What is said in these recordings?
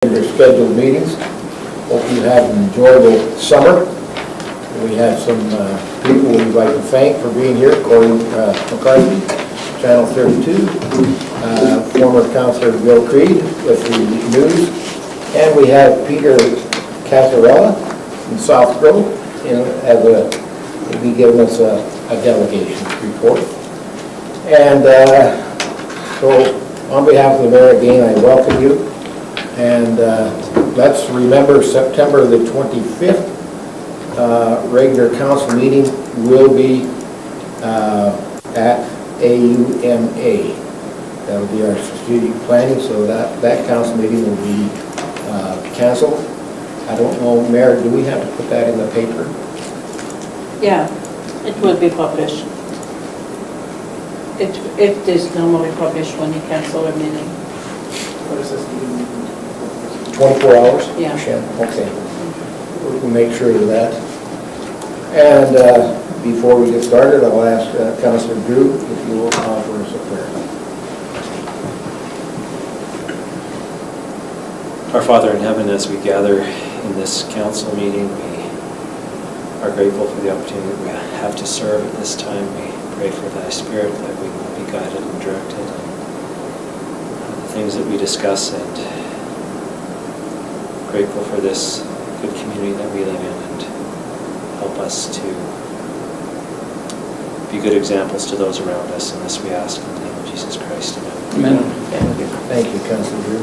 Your scheduled meetings. Hope you had an enjoyable summer. We have some people we'd like to thank for being here. Corey McCarthy, Channel 32, former Councillor Bill Creed with the news, and we have Peter Casarella from South Grove he'll be giving us a delegation report. And so on behalf of the mayor again, I welcome you. And let's remember September the 25th, regular council meeting will be at AUMA. That will be our strategic planning, so that council meeting will be canceled. I don't know, Mayor, do we have to put that in the paper? Yeah, it will be published. It is normally published when you cancel a meeting. What is this meeting? 24 hours? Yeah. Okay. We'll make sure of that. And before we get started, I'll ask Councillor Drew if you will offer us a prayer. Our Father in heaven, as we gather in this council meeting, we are grateful for the opportunity that we have to serve at this time. We pray for thy Spirit that we will be guided and directed in the things that we discuss, and grateful for this good community that we live in, and help us to be good examples to those around us. And this we ask in the name of Jesus Christ. Amen. Thank you, Councillor Drew.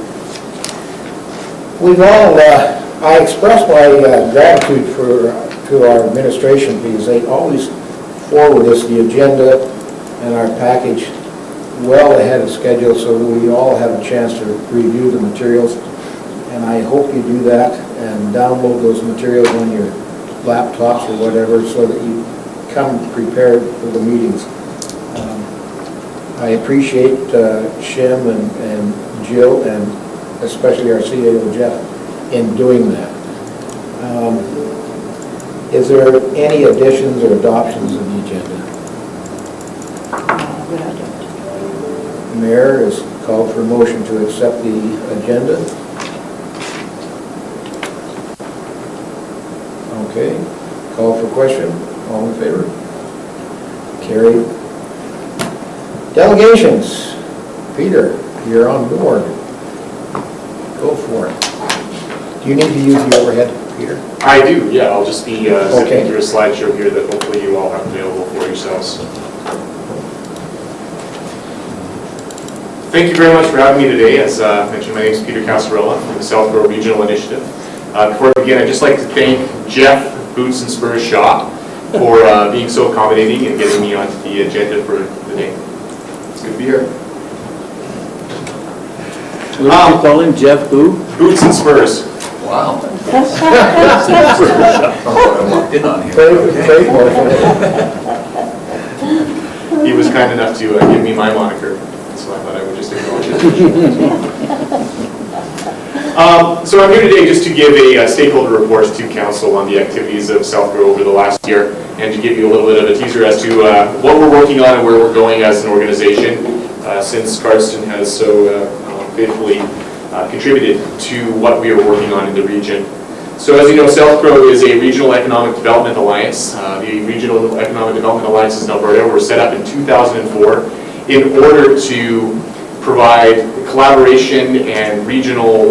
We've all, I express my gratitude to our administration because they always forward us the agenda and our package well ahead of schedule, so we all have a chance to review the materials. And I hope you do that and download those materials on your laptops or whatever so that you come prepared for the meetings. I appreciate Shem and Jill and especially our CAO Jeff in doing that. Is there any additions or adoptions of the agenda? Mayor is called for a motion to accept the agenda. Okay, call for question. All in favor? Carried. Delegations. Peter, you're on board. Go for it. Do you need to use the overhead, Peter? I do, yeah. I'll just be Okay. zipping through a slideshow here that hopefully you all have available for yourselves. Thank you very much for having me today. As mentioned, my name is Peter Casarella from the South Grove Regional Initiative. Before I begin, I'd just like to thank Jeff Boots and Spurs Shaw for being so accommodating and getting me onto the agenda for the day. It's good to be here. What did you call him? Jeff who? Boots and Spurs. Wow. He was kind enough to give me my moniker, so I thought I would just acknowledge it. So I'm here today just to give a stakeholder report to Council on the activities of South Grove over the last year, and to give you a little bit of a teaser as to what we're working on and where we're going as an organization, since Cardston has so faithfully contributed to what we are working on in the region. So as you know, South Grove is a Regional Economic Development Alliance. The Regional Economic Development Alliances in Alberta were set up in 2004 in order to provide collaboration and regional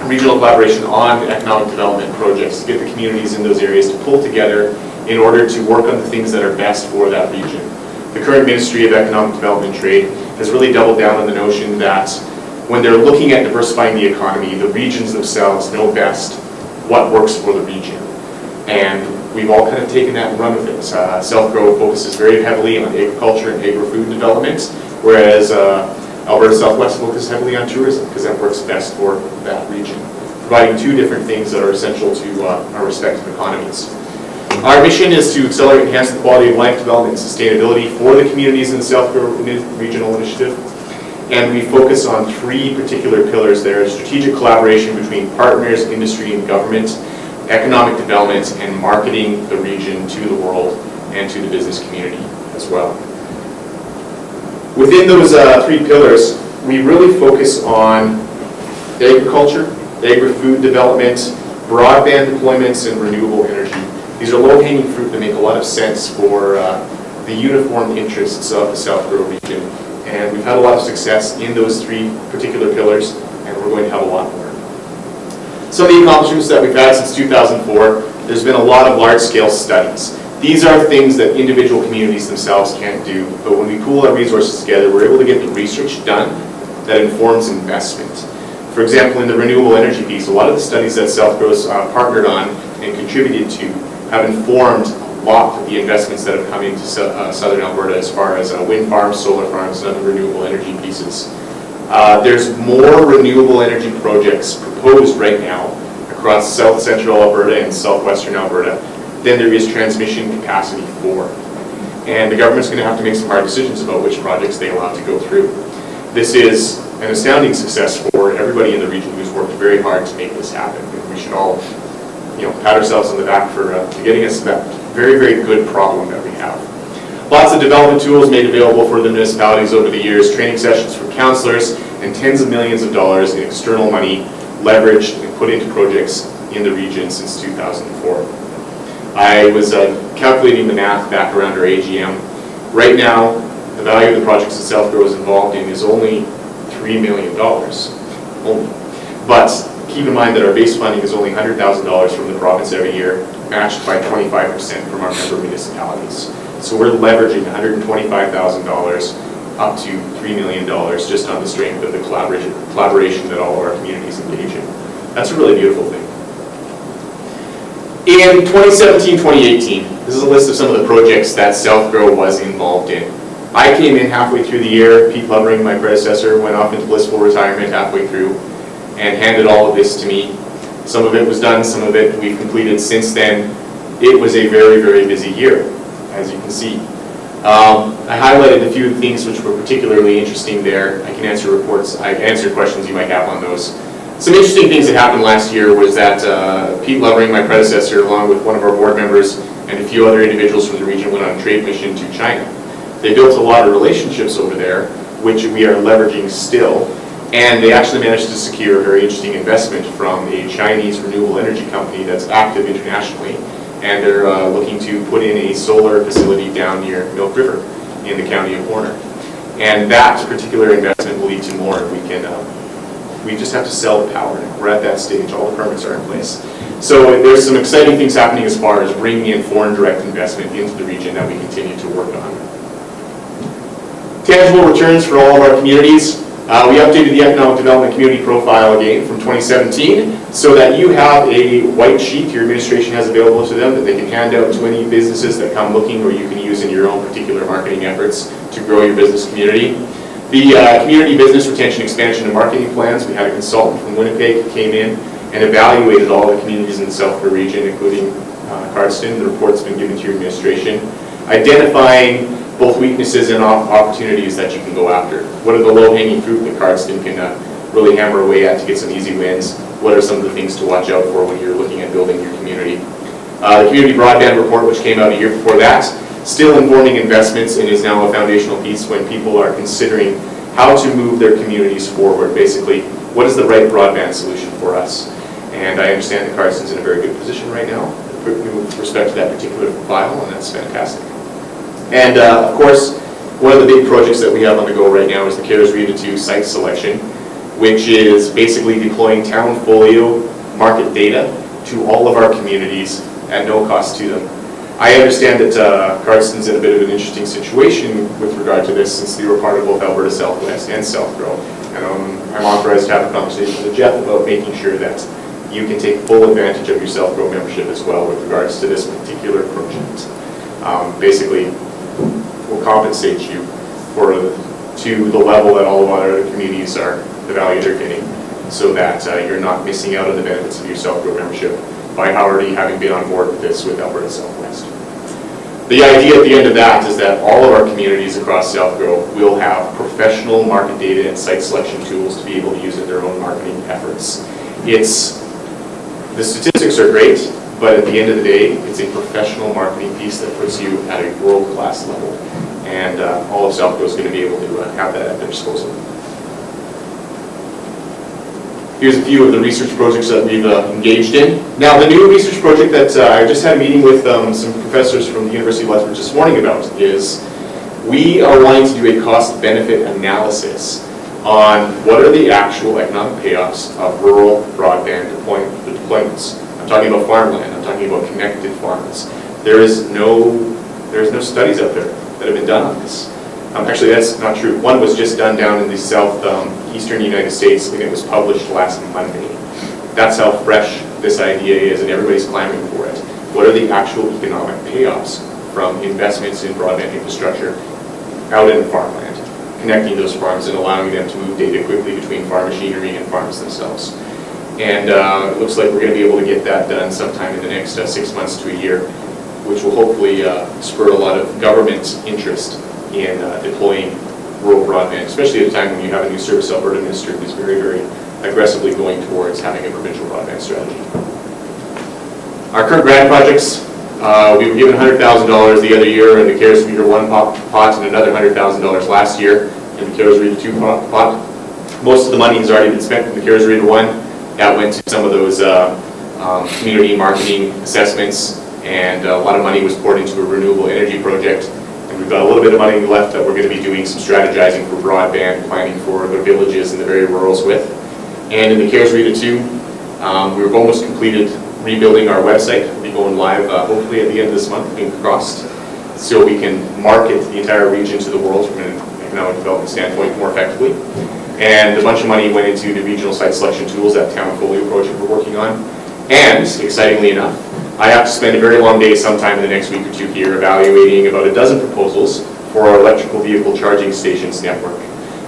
collaboration on economic development projects, to get the communities in those areas to pull together in order to work on the things that are best for that region. The current Ministry of Economic Development and Trade has really doubled down on the notion that when they're looking at diversifying the economy, the regions themselves know best what works for the region. And we've all kind of taken that and run with it. South Grove focuses very heavily on agriculture and agri-food development, whereas Alberta Southwest focuses heavily on tourism because that works best for that region, providing two different things that are essential to our respective economies. Our mission is to accelerate and enhance the quality of life, development, and sustainability for the communities in the South Grove Regional Initiative. And we focus on three particular pillars there: strategic collaboration between partners, industry, and government, economic development, and marketing the region to the world and to the business community as well. Within those three pillars, we really focus on agriculture, agri-food development, broadband deployments, and renewable energy. These are low-hanging fruit that make a lot of sense for the uniform interests of the South Grove region. And we've had a lot of success in those three particular pillars, and we're going to have a lot more. Some of the accomplishments that we've had since 2004, there's been a lot of large-scale studies. These are things that individual communities themselves can't do, but when we pool our resources together, we're able to get the research done that informs investment. For example, in the renewable energy piece, a lot of the studies that South Grove's partnered on and contributed to have informed a lot of the investments that have come into southern Alberta as far as wind farms, solar farms, and other renewable energy pieces. There's more renewable energy projects proposed right now across south central Alberta and southwestern Alberta than there is transmission capacity for. And the government's going to have to make some hard decisions about which projects they allow to go through. This is an astounding success for everybody in the region who's worked very hard to make this happen. And we should all, pat ourselves on the back for getting us that very, very good problem that we have. Lots of development tools made available for the municipalities over the years, training sessions for councillors, and tens of millions of dollars in external money leveraged and put into projects in the region since 2004. I was calculating the math back around our AGM. Right now, the value of the projects that South Grove is involved in is only $3 million. Only. But keep in mind that our base funding is only $100,000 from the province every year, matched by 25% from our member municipalities. So we're leveraging $125,000 up to $3 million just on the strength of the collaboration that all of our communities engage in. That's a really beautiful thing. In 2017-2018, this is a list of some of the projects that South Grove was involved in. I came in halfway through the year. Pete Lovering, my predecessor, went off into blissful retirement halfway through and handed all of this to me. Some of it was done, some of it we've completed since then. It was a very, very busy year, as you can see. I highlighted a few things which were particularly interesting there. I can answer questions you might have on those. Some interesting things that happened last year was that Pete Lovering, my predecessor, along with one of our board members and a few other individuals from the region, went on a trade mission to China. They built a lot of relationships over there, which we are leveraging still, and they actually managed to secure a very interesting investment from a Chinese renewable energy company that's active internationally, and they're looking to put in a solar facility down near Milk River in the county of Horner. And that particular investment will lead to more. We just have to sell the power now. We're at that stage. All the permits are in place. So there's some exciting things happening as far as bringing in foreign direct investment into the region that we continue to work on. Tangible returns for all of our communities. We updated the Economic Development Community Profile again from 2017 so that you have a white sheet your administration has available to them that they can hand out to any businesses that come looking, or you can use in your own particular marketing efforts to grow your business community. The community business retention, expansion, and marketing plans, we had a consultant from Winnipeg who came in and evaluated all the communities in the South Grove region, including Cardston. The report's been given to your administration, identifying both weaknesses and opportunities that you can go after. What are the low-hanging fruit that Cardston can really hammer away at to get some easy wins? What are some of the things to watch out for when you're looking at building your community? The community broadband report, which came out a year before that, still informing investments and is now a foundational piece when people are considering how to move their communities forward. Basically, what is the right broadband solution for us? And I understand that Cardston's in a very good position right now with respect to that particular file, and that's fantastic. And of course, one of the big projects that we have on the go right now is the CARES RETA 2 site selection, which is basically deploying Townfolio market data to all of our communities at no cost to them. I understand that Cardston's in a bit of an interesting situation with regard to this, since they were part of both Alberta Southwest and South Grove. And I'm authorized to have a conversation with Jeff about making sure that you can take full advantage of your South Grove membership as well with regards to this particular project. Basically, will compensate you to the level that all of our other communities are, the value they're getting, so that you're not missing out on the benefits of your South Grove membership by already having been on board with this with Alberta Southwest. The idea at the end of that is that all of our communities across South Grove will have professional market data and site selection tools to be able to use in their own marketing efforts. The statistics are great, but at the end of the day, it's a professional marketing piece that puts you at a world-class level. And all of South Grove is going to be able to have that at their disposal. Here's a few of the research projects that we've engaged in. Now, the new research project that I just had a meeting with some professors from the University of Lethbridge this morning about is we are wanting to do a cost-benefit analysis on what are the actual economic payoffs of rural broadband deployments. I'm talking about farmland. I'm talking about connected farms. There's no studies out there that have been done on this. Actually, that's not true. One was just done down in the southeastern United States, and it was published last Monday. That's how fresh this idea is, and everybody's clamoring for it. What are the actual economic payoffs from investments in broadband infrastructure out in farmland, connecting those farms and allowing them to move data quickly between farm machinery and farms themselves? And it looks like we're going to be able to get that done sometime in the next 6 months to a year, which will hopefully spur a lot of government interest in deploying rural broadband, especially at a time when you have a new Service Alberta minister who's very, very aggressively going towards having a provincial broadband strategy. Our current grant projects, we were given $100,000 the other year in the CARES Reader 1 pot and another $100,000 last year in the CARES Reader 2 pot. Most of the money has already been spent in the CARES Reader 1. That went to some of those community marketing assessments, and a lot of money was poured into a renewable energy project. And we've got a little bit of money left that we're going to be doing some strategizing for broadband, planning for the villages and the very rurals with. And in the CARES Reader 2, we've almost completed rebuilding our website. We'll be going live hopefully at the end of this month, being crossed, so we can market the entire region to the world from an economic development standpoint more effectively. And a bunch of money went into the regional site selection tools, that town folio project we're working on. And, excitingly enough, I have to spend a very long day sometime in the next week or two here evaluating about a dozen proposals for our electrical vehicle charging stations network.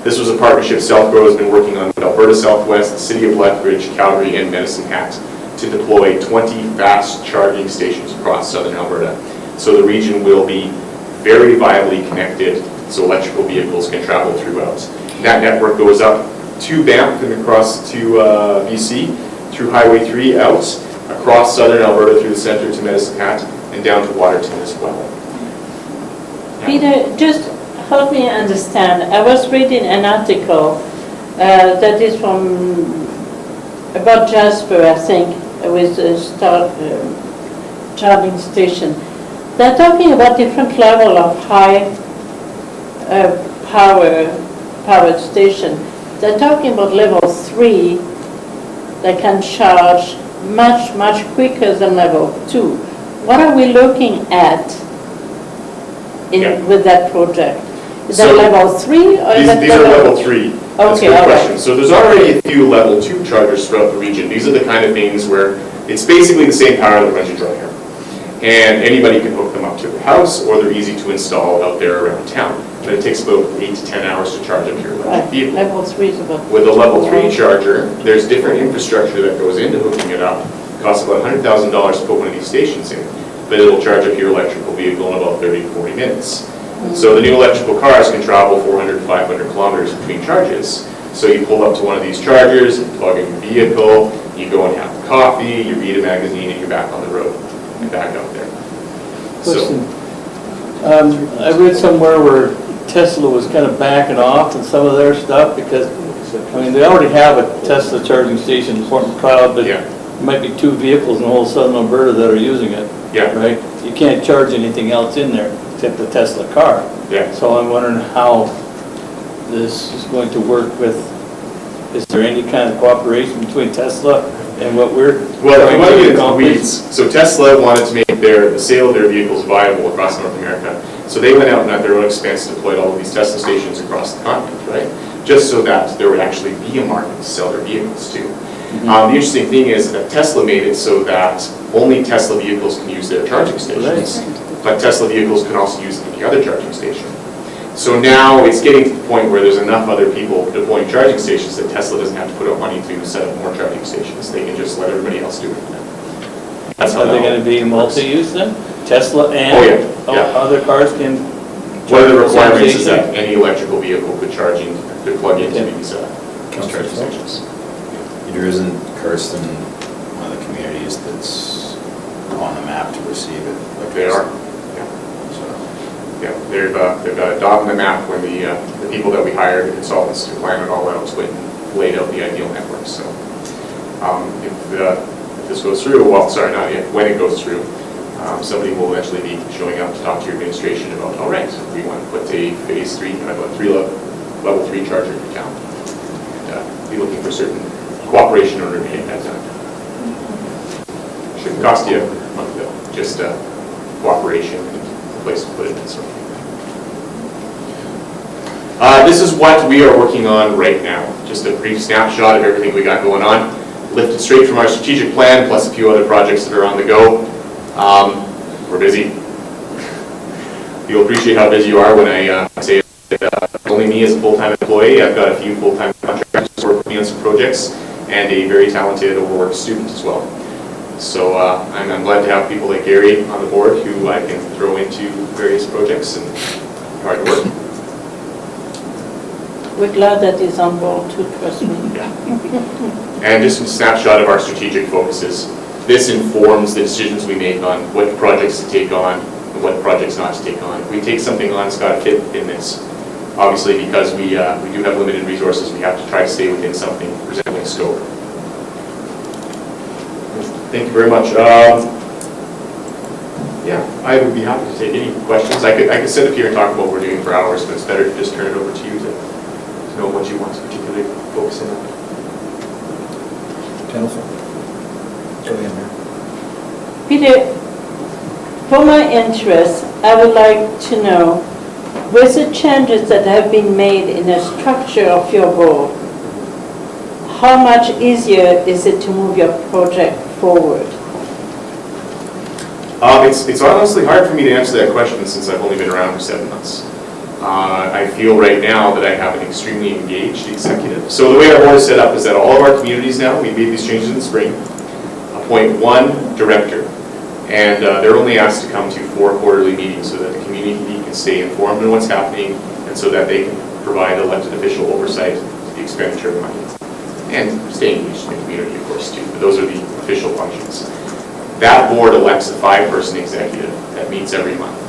This was a partnership Selk has been working on with Alberta Southwest, the City of Lethbridge, Calgary, and Medicine Hat to deploy 20 fast charging stations across southern Alberta. So the region will be very viably connected so electrical vehicles can travel throughout. That network goes up to Banff and across to BC, through Highway 3 out, across southern Alberta through the centre to Medicine Hat, and down to Waterton as well. Peter, just help me understand. I was reading an article that is from about Jasper, I think, with a charging station. They're talking about different level of high powered station. They're talking about level 3 that can charge much quicker than level 2. What are we looking at with that project? Is that level 3 or is that these are level 3. That's a good question. So there's already a few level 2 chargers throughout the region. These are the kind of things where it's basically the same power that runs your dryer. And anybody can hook them up to their house, or they're easy to install out there around town. But it takes about 8 to 10 hours to charge up your electric vehicle. Level 3 is about... With a level 3 charger, there's different infrastructure that goes into hooking it up. It costs about $100,000 to put one of these stations in, but it'll charge up your electrical vehicle in about 30 to 40 minutes. So the new electrical cars can travel 400 to 500 kilometers between charges. So you pull up to one of these chargers, you plug in your vehicle, you go and have coffee, you read a magazine, and you're back on the road and back out there. Question. I read somewhere where Tesla was kind of backing off and some of their stuff because, I mean, they already have a Tesla charging station in Fort McLeod, but there might be 2 vehicles in the whole southern Alberta that are using it. Yeah. Right? You can't charge anything else in there except the Tesla car. Yeah. So I'm wondering how this is going to work with, is there any kind of cooperation between Tesla and what we're Well, if you want to get into the accomplish? weeds, so Tesla wanted to make the sale of their vehicles viable across North America. So they went out and at their own expense deployed all of these Tesla stations across the continent, right? Just so that there would actually be a market to sell their vehicles to. The interesting thing is that Tesla made it so that only Tesla vehicles can use their charging stations, but Tesla vehicles can also use any other charging station. So now it's getting to the point where there's enough other people deploying charging stations that Tesla doesn't have to put up money to set up more charging stations. They can just let everybody else do it. That's how Are they going to be multi-use then? Tesla and other cars can? One of the requirements is that any electrical vehicle could plug into these charging stations. There isn't Kirsten one of the communities that's on the map to receive it? They are. Yeah, they've got a dot on the map when the people that we hired, the consultants, to plan it all out, and laid out the ideal network. So If this goes through, well, sorry, not if, when it goes through, somebody will eventually be showing up to talk to your administration about, all right, we want to put a phase 3, level 3 charger in town. And be looking for certain cooperation in order to get that done. Shouldn't cost you a month bill, just cooperation and a place to put it and so forth. This is what we are working on right now. Just a brief snapshot of everything we got going on. Lifted straight from our strategic plan, plus a few other projects that are on the go. We're busy. You'll appreciate how busy you are when I say only me as a full-time employee. I've got a few full-time contractors who work with me on some projects, and a very talented overworked student as well. So I'm glad to have people like Gerry on the board who I can throw into various projects and hard work. We're glad that he's on board too, trust me. Yeah. And just a snapshot of our strategic focuses. This informs the decisions we make on what projects to take on and what projects not to take on. If we take something on, it's got to fit in this. Obviously, because we do have limited resources, we have to try to stay within something resembling scope. Thank you very much. Yeah, I would be happy to take any questions. I could sit up here and talk about what we're doing for hours, but it's better to just turn it over to you to know what you want to particularly focus in on. Councillor? Go ahead, Mayor. Peter, for my interest, I would like to know, with the changes that have been made in the structure of your board, how much easier is it to move your project forward? It's honestly hard for me to answer that question since I've only been around for 7 months. I feel right now that I have an extremely engaged executive. So the way our board is set up is that all of our communities now, we made these changes in the spring, appoint one director. And they're only asked to come to 4 quarterly meetings so that the community can stay informed on what's happening and so that they can provide elected official oversight to the expenditure of money. And stay engaged in the community, of course, too. But those are the official functions. That board elects a 5-person executive that meets every month.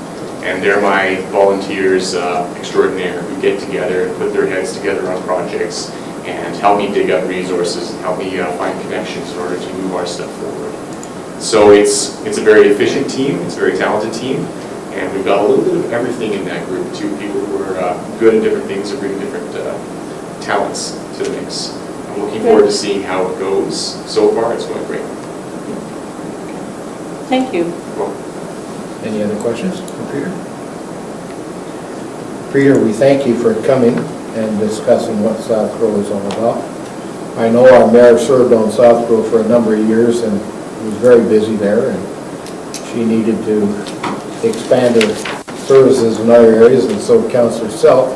And they're my volunteers extraordinaire who get together and put their heads together on projects and help me dig up resources and help me find connections in order to move our stuff forward. So it's a very efficient team, it's a very talented team, and we've got a little bit of everything in that group too. People who are good at different things and bring different talents to the mix. I'm looking forward to seeing how it goes. So far, it's going great. Thank you. Well, Any other questions for Peter? Peter, we thank you for coming and discussing what South Grow is all about. I know our mayor served on South Grow for a number of years and was very busy there, and she needed to expand her services in other areas, and so Councillor Selk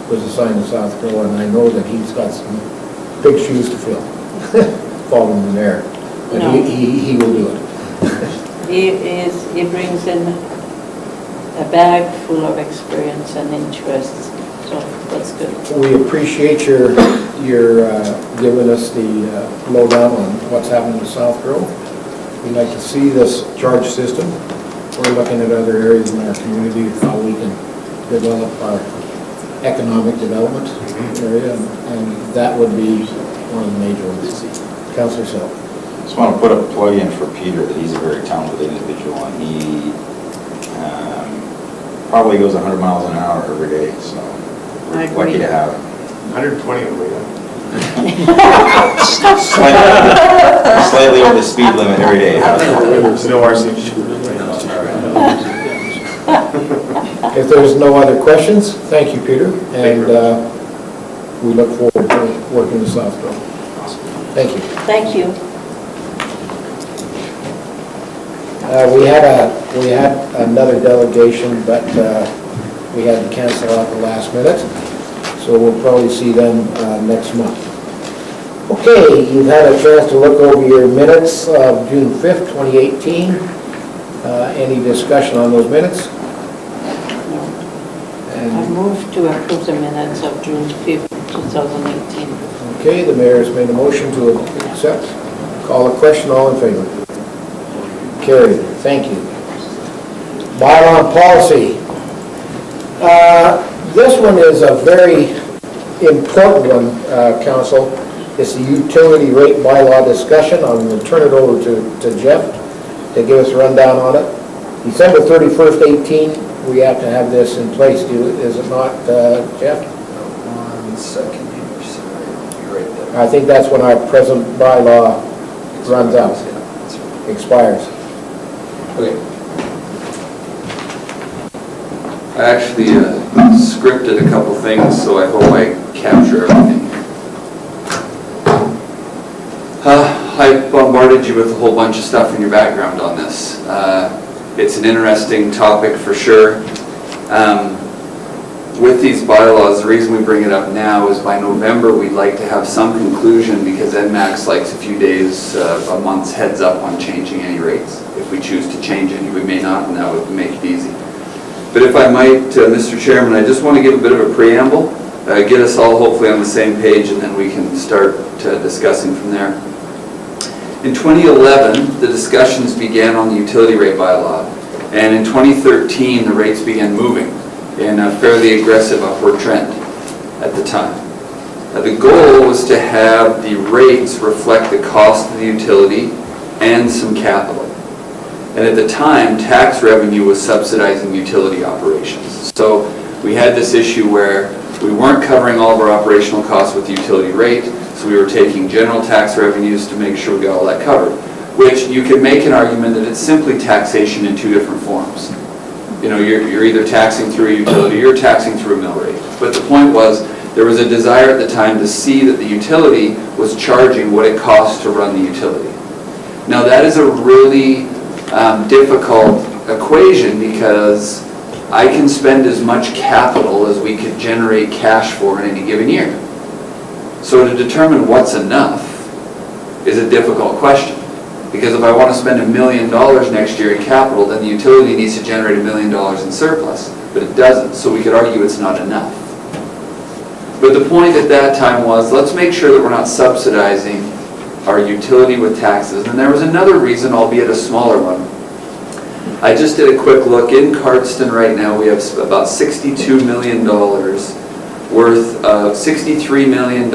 was assigned to South Grow, and I know that he's got some big shoes to fill, following the mayor. But No. he will do it. He brings in a bag full of experience and interests, so that's good. We appreciate your giving us the lowdown on what's happening in South Grove. We'd like to see this charge system. We're looking at other areas in our community, how we can develop our economic development area, and that would be one of the major ones. Councillor Selk. Just want to put a plug in for Peter, that he's a very talented individual, and he probably goes 100 miles an hour every day, so I we're lucky agree. to have him. 120 on the way down. Slightly over the speed limit every day. There's no RC. If there's no other questions, thank you, Peter, and we look forward to working with South Grove. Thank you. Thank you. We had another delegation, but we had to cancel out the last minute, so we'll probably see them next month. Okay, you've had a chance to look over your minutes of June 5th, 2018. Any discussion on those minutes? I move to approve the minutes of June 5th, 2018. Okay, the mayor has made a motion to accept. Call a question, all in favor? Carried, thank you. Bylaw policy. This one is a very important one, Council. It's the utility rate bylaw discussion. I'm going to turn it over to Jeff to give us a rundown on it. December 31st, 18, we have to have this in place, is it not, Jeff? 1 second here, sorry, you're right there. I think that's when our present bylaw runs out, Yeah, that's right. expires. Okay. I actually scripted a couple things, so I hope I capture everything. I bombarded you with a whole bunch of stuff in your background on this. It's an interesting topic for sure. With these bylaws, the reason we bring it up now is by November we'd like to have some conclusion, because NMAX likes a few days, a month's heads up on changing any rates. If we choose to change any, we may not, and that would make it easy. But if I might, Mr. Chairman, I just want to give a bit of a preamble, get us all hopefully on the same page, and then we can start discussing from there. In 2011, the discussions began on the utility rate bylaw, and in 2013, the rates began moving in a fairly aggressive upward trend at the time. The goal was to have the rates reflect the cost of the utility and some capital. And at the time, tax revenue was subsidizing utility operations. So we had this issue where we weren't covering all of our operational costs with the utility rate, so we were taking general tax revenues to make sure we got all that covered, which you could make an argument that it's simply taxation in two different forms. You know, you're either taxing through a utility or taxing through a mill rate. But the point was, there was a desire at the time to see that the utility was charging what it costs to run the utility. Now that is a really difficult equation, because I can spend as much capital as we could generate cash for in any given year. So to determine what's enough is a difficult question. Because if I want to spend $1 million next year in capital, then the utility needs to generate $1 million in surplus. But it doesn't, so we could argue it's not enough. But the point at that time was, let's make sure that we're not subsidizing our utility with taxes. And there was another reason, albeit a smaller one. I just did a quick look. In Cardston right now, we have about $62 million worth of $63 million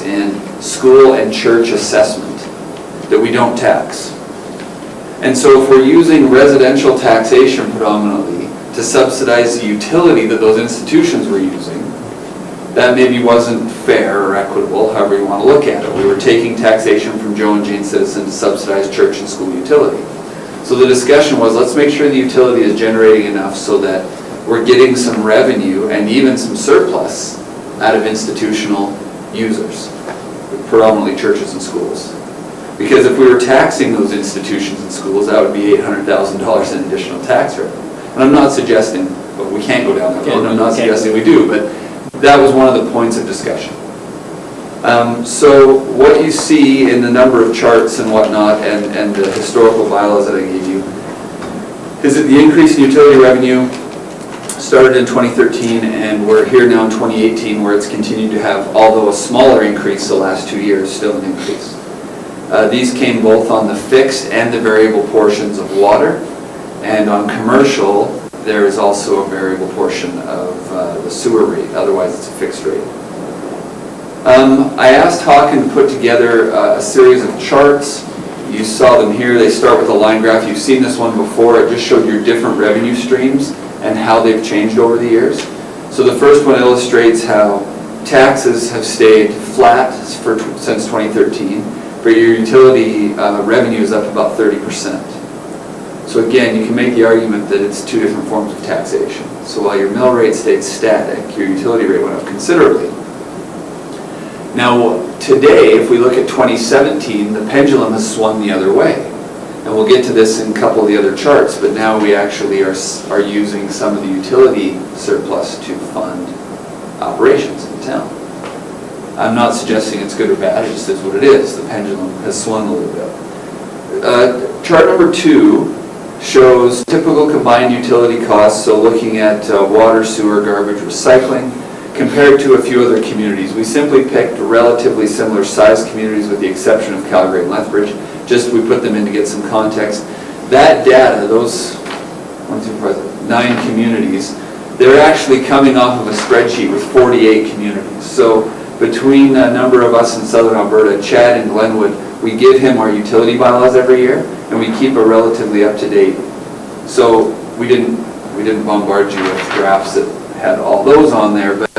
in school and church assessment that we don't tax. And so if we're using residential taxation predominantly to subsidize the utility that those institutions were using, that maybe wasn't fair or equitable, however you want to look at it. We were taking taxation from Joe and Jane citizens to subsidize church and school utility. So the discussion was, let's make sure the utility is generating enough so that we're getting some revenue and even some surplus out of institutional users, predominantly churches and schools. Because if we were taxing those institutions and schools, that would be $800,000 in additional tax revenue. And I'm not suggesting, but we can't go down that road, I'm not suggesting we do, but that was one of the points of discussion. So what you see in the number of charts and whatnot, and the historical bylaws that I gave you, is that the increase in utility revenue started in 2013, and we're here now in 2018, where it's continued to have, although a smaller increase the last 2 years, still an increase. These came both on the fixed and the variable portions of water, and on commercial, there is also a variable portion of the sewer rate, otherwise it's a fixed rate. I asked Hawken to put together a series of charts. You saw them here. They start with a line graph. You've seen this one before. It just showed your different revenue streams and how they've changed over the years. So the first one illustrates how taxes have stayed flat since 2013, but your utility revenue is up about 30%. So again, you can make the argument that it's two different forms of taxation. So while your mill rate stayed static, your utility rate went up considerably. Now, today, if we look at 2017, the pendulum has swung the other way. And we'll get to this in a couple of the other charts, but now we actually are using some of the utility surplus to fund operations in the town. I'm not suggesting it's good or bad, it just is what it is. The pendulum has swung a little bit. Chart number 2 shows typical combined utility costs, so looking at water, sewer, garbage, recycling, compared to a few other communities. We simply picked relatively similar sized communities with the exception of Calgary and Lethbridge. Just we put them in to get some context. That data, those 9 communities, they're actually coming off of a spreadsheet with 48 communities. So between a number of us in Southern Alberta, Chad and Glenwood, we give him our utility bylaws every year, and we keep a relatively up-to-date. So we didn't bombard you with graphs that had all those on there, but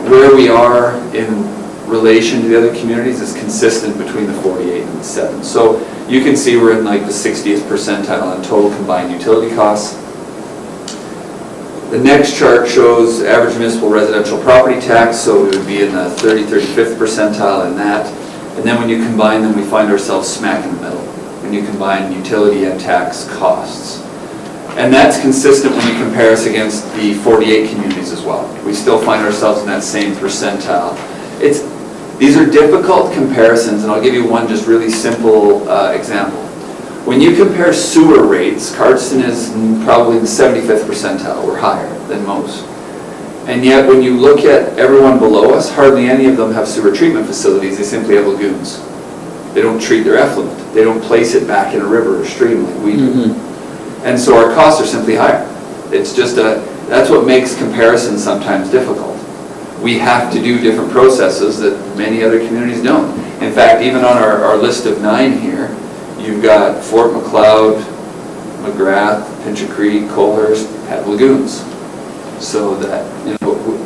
where we are in relation to the other communities is consistent between the 48 and the 7. So you can see we're in like the 60th percentile in total combined utility costs. The next chart shows average municipal residential property tax, so we would be in the 35th percentile in that. And then when you combine them, we find ourselves smack in the middle, when you combine utility and tax costs. And that's consistent when you compare us against the 48 communities as well. We still find ourselves in that same percentile. These are difficult comparisons, and I'll give you one just really simple example. When you compare sewer rates, Cardston is probably the 75th percentile. We're higher than most. And yet when you look at everyone below us, hardly any of them have sewer treatment facilities. They simply have lagoons. They don't treat their effluent. They don't place it back in a river or stream like we do. And so our costs are simply higher. It's just that's what makes comparisons sometimes difficult. We have to do different processes that many other communities don't. In fact, even on our list of 9 here, you've got Fort McLeod, McGrath, Pincher Creek, Coalhurst have lagoons. So that,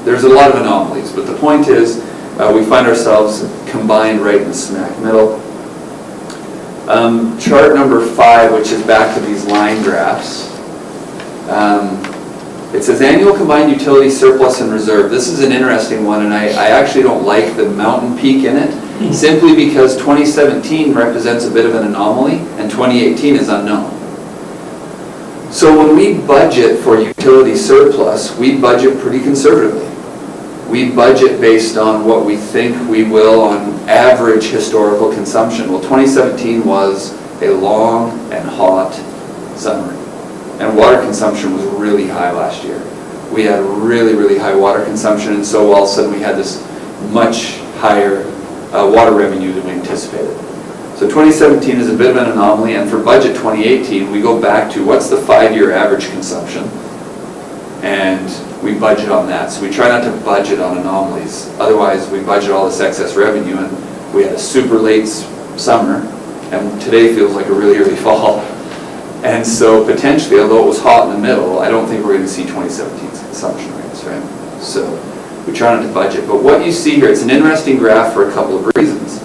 there's a lot of anomalies. But the point is, we find ourselves combined right in the smack middle. Chart number 5, which is back to these line graphs. It says annual combined utility surplus and reserve. This is an interesting one, and I actually don't like the mountain peak in it, simply because 2017 represents a bit of an anomaly, and 2018 is unknown. So when we budget for utility surplus, we budget pretty conservatively. We budget based on what we think we will on average historical consumption. Well, 2017 was a long and hot summer. And water consumption was really high last year. We had really, really high water consumption, and so all of a sudden we had this much higher water revenue than we anticipated. So 2017 is a bit of an anomaly, and for budget 2018, we go back to what's the 5-year average consumption, and we budget on that. So we try not to budget on anomalies. Otherwise, we budget all this excess revenue, and we had a super late summer, and today feels like a really early fall. And so potentially, although it was hot in the middle, I don't think we're going to see 2017's consumption rates, right? So we try not to budget. But what you see here, it's an interesting graph for a couple of reasons.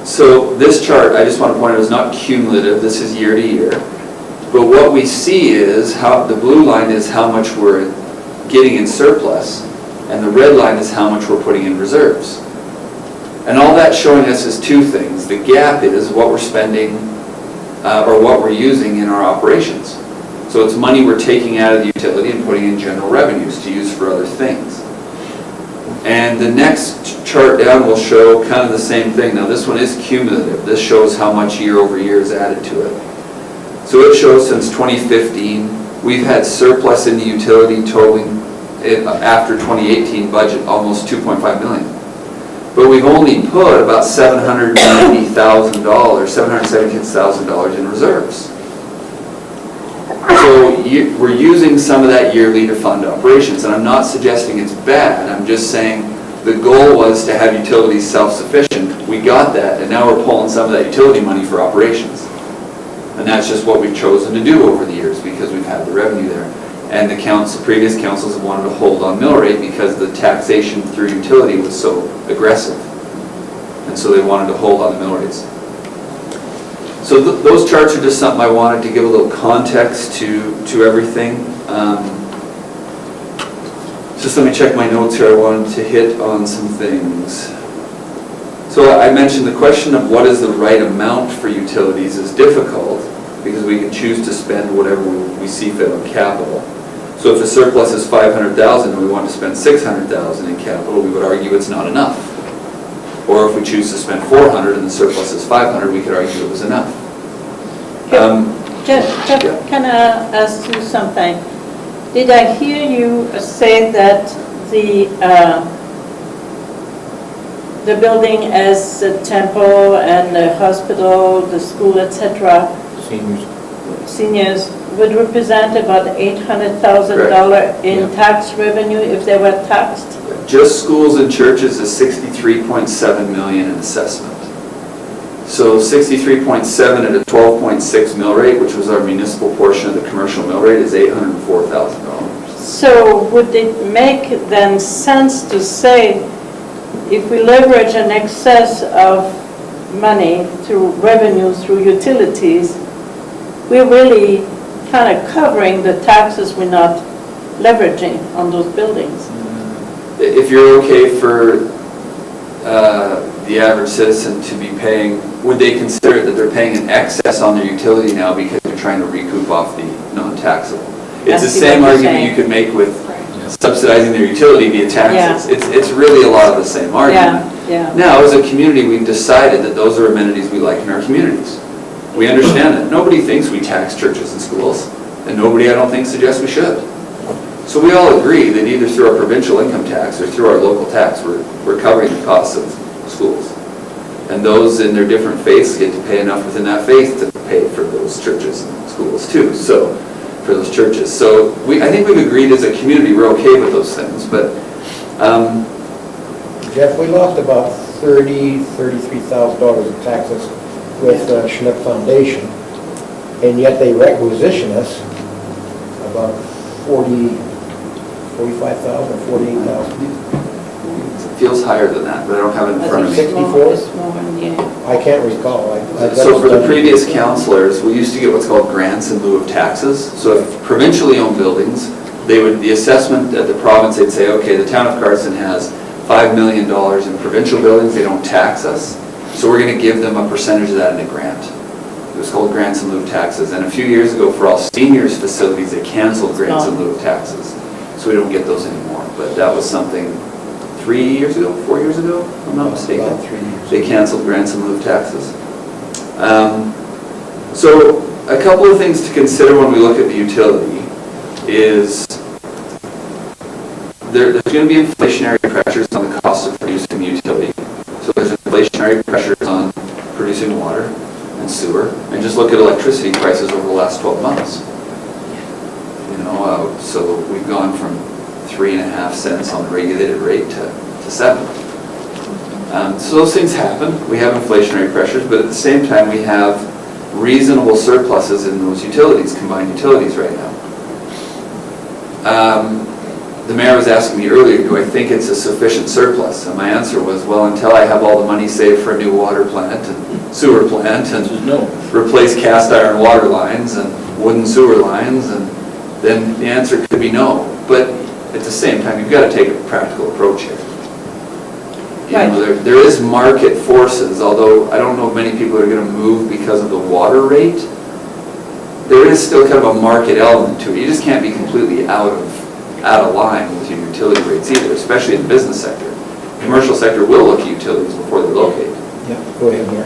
So this chart, I just want to point out, is not cumulative. This is year to year. But what we see is how the blue line is how much we're getting in surplus, and the red line is how much we're putting in reserves. And all that's showing us is 2 things. The gap is what we're spending or what we're using in our operations. So it's money we're taking out of the utility and putting in general revenues to use for other things. And the next chart down will show kind of the same thing. Now this one is cumulative. This shows how much year over year is added to it. So it shows since 2015, we've had surplus in the utility totaling, after 2018 budget, almost $2.5 million. But we've only put about $790,000, $776,000 in reserves. So we're using some of that yearly to fund operations, and I'm not suggesting it's bad. I'm just saying the goal was to have utilities self-sufficient. We got that, and now we're pulling some of that utility money for operations. And that's just what we've chosen to do over the years because we've had the revenue there. And the previous councils have wanted to hold on mill rate because the taxation through utility was so aggressive. And so they wanted to hold on the mill rates. So those charts are just something I wanted to give a little context to everything. Just let me check my notes here. I wanted to hit on some things. So I mentioned the question of what is the right amount for utilities is difficult because we can choose to spend whatever we see fit on capital. So if the surplus is $500,000 and we want to spend $600,000 in capital, we would argue it's not enough. Or if we choose to spend $400,000 and the surplus is $500,000, we could argue it was enough. Can I ask you something? Did I hear you say that the building as a temple and a hospital, the school, etc., seniors would represent about $800,000 in tax revenue if they were taxed. Just schools and churches is 63.7 million in assessment. So 63.7 at a 12.6 mill rate, which was our municipal portion of the commercial mill rate, is $804,000. So would it make then sense to say, if we leverage an excess of money through revenue, through utilities, we're really kind of covering the taxes we're not leveraging on those buildings? If you're okay for the average citizen to be paying, would they consider that they're paying an excess on their utility now because they're trying to recoup off the non-taxable? It's the same argument you could make with subsidizing their utility via taxes. It's really a lot of the same argument. Now, as a community, we've decided that those are amenities we like in our communities. We understand that. Nobody thinks we tax churches and schools, and nobody, I don't think, suggests we should. So we all agree that either through our provincial income tax or through our local tax, we're covering the costs of schools. And those in their different faiths get to pay enough within that faith to pay for those churches and schools too, so, for those churches. So I think we've agreed as a community we're okay with those things, but... Jeff, we lost about $33,000 in taxes with Schlepp Foundation, and yet they requisition us about 45,000 or 48,000. It feels higher than that, but I don't have it in front of me. 64? I can't recall. So for the previous councillors, we used to get what's called grants in lieu of taxes. So if provincially owned buildings, the assessment at the province, they'd say, okay, the town of Carson has $5 million in provincial buildings, they don't tax us, so we're going to give them a percentage of that in a grant. It was called grants in lieu of taxes. And a few years ago, for all seniors facilities, they canceled grants in lieu of taxes. So we don't get those anymore. But that was something 4 years ago, if I'm not mistaken. About 3 years. They canceled grants in lieu of taxes. So a couple of things to consider when we look at the utility is there's going to be inflationary pressures on the cost of producing the utility. So there's inflationary pressures on producing water and sewer. And just look at electricity prices over the last 12 months. So we've gone from 3.5 cents on the regulated rate to 7. So those things happen. We have inflationary pressures, but at the same time we have reasonable surpluses in those utilities, combined utilities right now. The mayor was asking me earlier, do I think it's a sufficient surplus? And my answer was, well, until I have all the money saved for a new water plant and sewer plant and replace cast iron water lines and wooden sewer lines, and then the answer could be no. But at the same time, you've got to take a practical approach here. There is market forces, although I don't know if many people are going to move because of the water rate. There is still kind of a market element to it. You just can't be completely out of line with your utility rates either, especially in the business sector. The commercial sector will look at utilities before they locate. Yeah, go ahead, Mayor.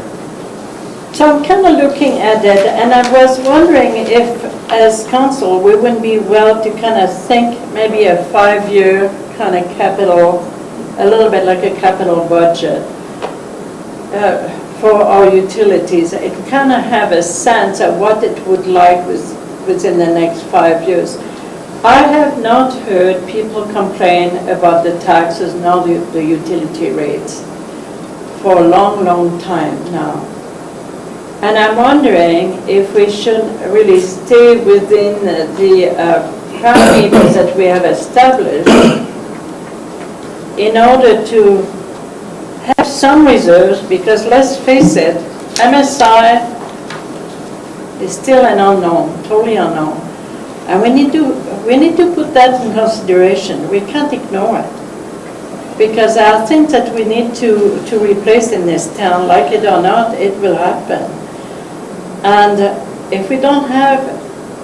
So I'm kind of looking at it, and I was wondering if, as council, we wouldn't be well to kind of think maybe a 5-year kind of capital, a little bit like a capital budget for our utilities. It kind of have a sense of what it would like within the next 5 years. I have not heard people complain about the taxes, nor the utility rates, for a long, long time now. And I'm wondering if we should really stay within the parameters that we have established in order to have some reserves, because let's face it, MSI is still an unknown, totally unknown. And we need to put that in consideration. We can't ignore it. Because there are things that we need to replace in this town, like it or not, it will happen. And if we don't have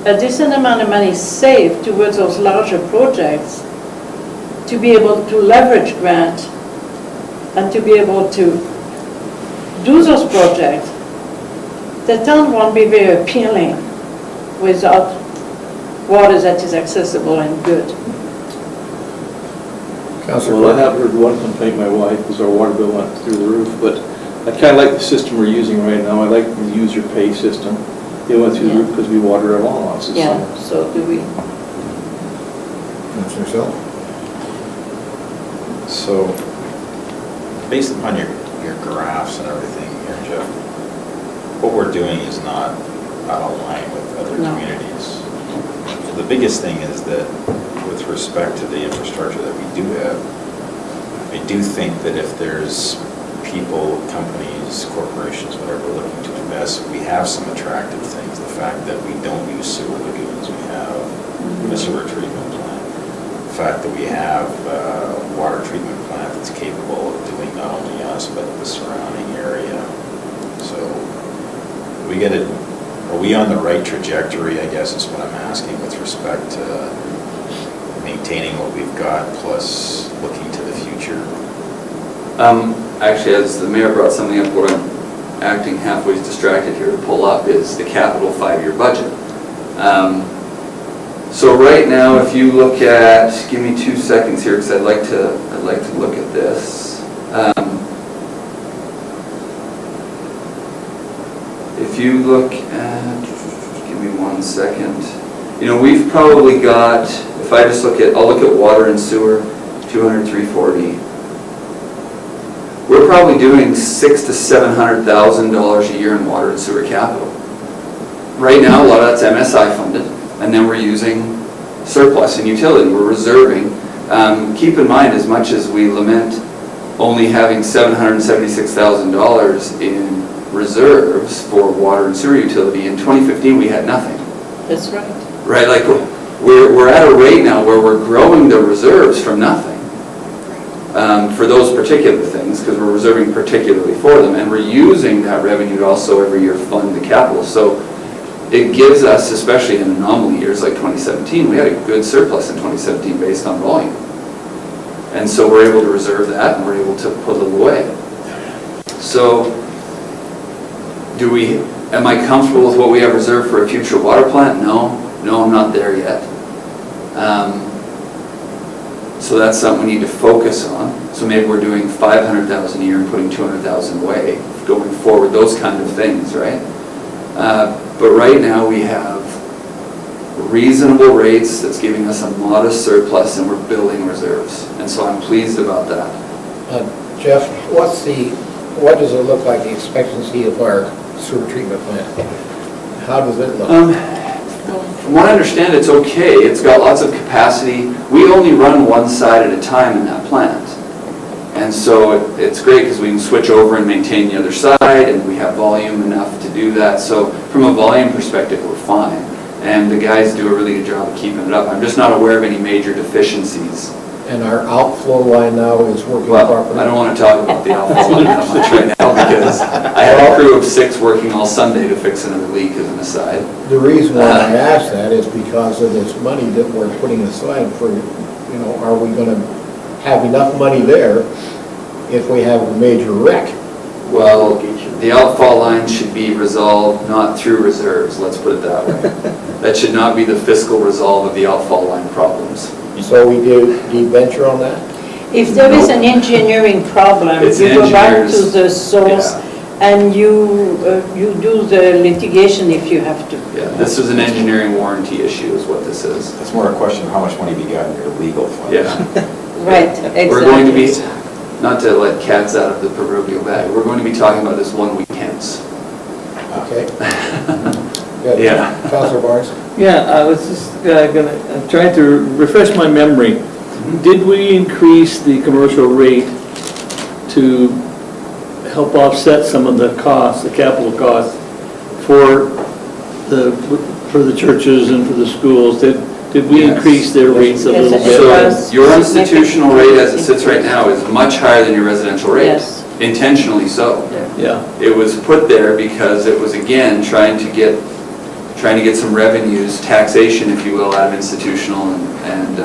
a decent amount of money saved towards those larger projects, to be able to leverage grant and to be able to do those projects, the town won't be very appealing without water that is accessible and good. Councillor. Well, I have heard one complaint my wife was our water bill went through the roof, but I kind of like the system we're using right now. I like the user pay system. It went through the Yeah. roof because we water our lawn houses. Yeah, so do we. Councillor Selk? So, based upon your graphs and everything here, Jeff, what we're doing is not out of line with other No. communities. So the biggest thing is that with respect to the infrastructure that we do have, I do think that if there's people, companies, corporations, whatever, looking to invest, we have some attractive things. The fact that we don't use sewer lagoons, we have a sewer treatment plant. The fact that we have a water treatment plant that's capable of doing not only us, but the surrounding area. So are we on the right trajectory, I guess is what I'm asking, with respect to maintaining what we've got, plus looking to the future? Actually, as the mayor brought something up, what I'm acting halfway distracted here to pull up is the capital 5-year budget. So right now, if you look at, give me 2 seconds here, because I'd like to look at this. If you look at, give me 1 second. You know, we've probably got, if I just I'll look at water and sewer, 200, 340. We're probably doing $600,000 to $700,000 a year in water and sewer capital. Right now, a lot of that's MSI funded, and then we're using surplus in utility. We're reserving. Keep in mind, as much as we lament only having $776,000 in reserves for water and sewer utility, in 2015 we had nothing. That's right. Right, like we're at a rate now where we're growing the reserves from nothing. For those particular things, because we're reserving particularly for them, and we're using that revenue to also every year fund the capital. So it gives us, especially in anomaly years like 2017, we had a good surplus in 2017 based on volume. And so we're able to reserve that, and we're able to put a little away. So am I comfortable with what we have reserved for a future water plant? No, I'm not there yet. So that's something we need to focus on. So maybe we're doing $500,000 a year and putting $200,000 away going forward, those kind of things, right? But right now we have reasonable rates that's giving us a modest surplus, and we're building reserves. And so I'm pleased about that. Jeff, what does it look like, the expectancy of our sewer treatment plant? How does it look? From what I understand, it's okay. It's got lots of capacity. We only run one side at a time in that plant. And so it's great because we can switch over and maintain the other side, and we have volume enough to do that. So from a volume perspective, we're fine. And the guys do a really good job of keeping it up. I'm just not aware of any major deficiencies. And our outflow line now is working Well, properly? I don't want to talk about the outflow line that much right now, because I had a crew of 6 working all Sunday to fix another leak as an aside. The reason why I ask that is because of this money that we're putting aside for, are we going to have enough money there if we have a major wreck? Well, the outfall line should be resolved not through reserves, let's put it that way. That should not be the fiscal resolve of the outfall line problems. So we did venture on that? If there is an engineering problem, It's you go back to engineers. the source and you do the litigation if you have to. Yeah, this is an engineering warranty issue is what this is. It's more a question of how much money we got in your legal funds. Yeah. Right, exactly. We're going to be, not to let cats out of the proverbial bag, we're going to be talking about this one week hence. Okay. Good. Yeah. Councillor Barnes? Yeah, I was just I'm trying to refresh my memory. Did we increase the commercial rate to help offset some of the costs, the capital costs for the churches and for the schools? Did we Yes. increase their rates a little Yes, bit? it was. So your institutional rate as it sits right now is much higher than your residential rate. Yes. Intentionally so. Yeah. It was put there because it was, again, trying to get some revenues, taxation, if you will, out of institutional and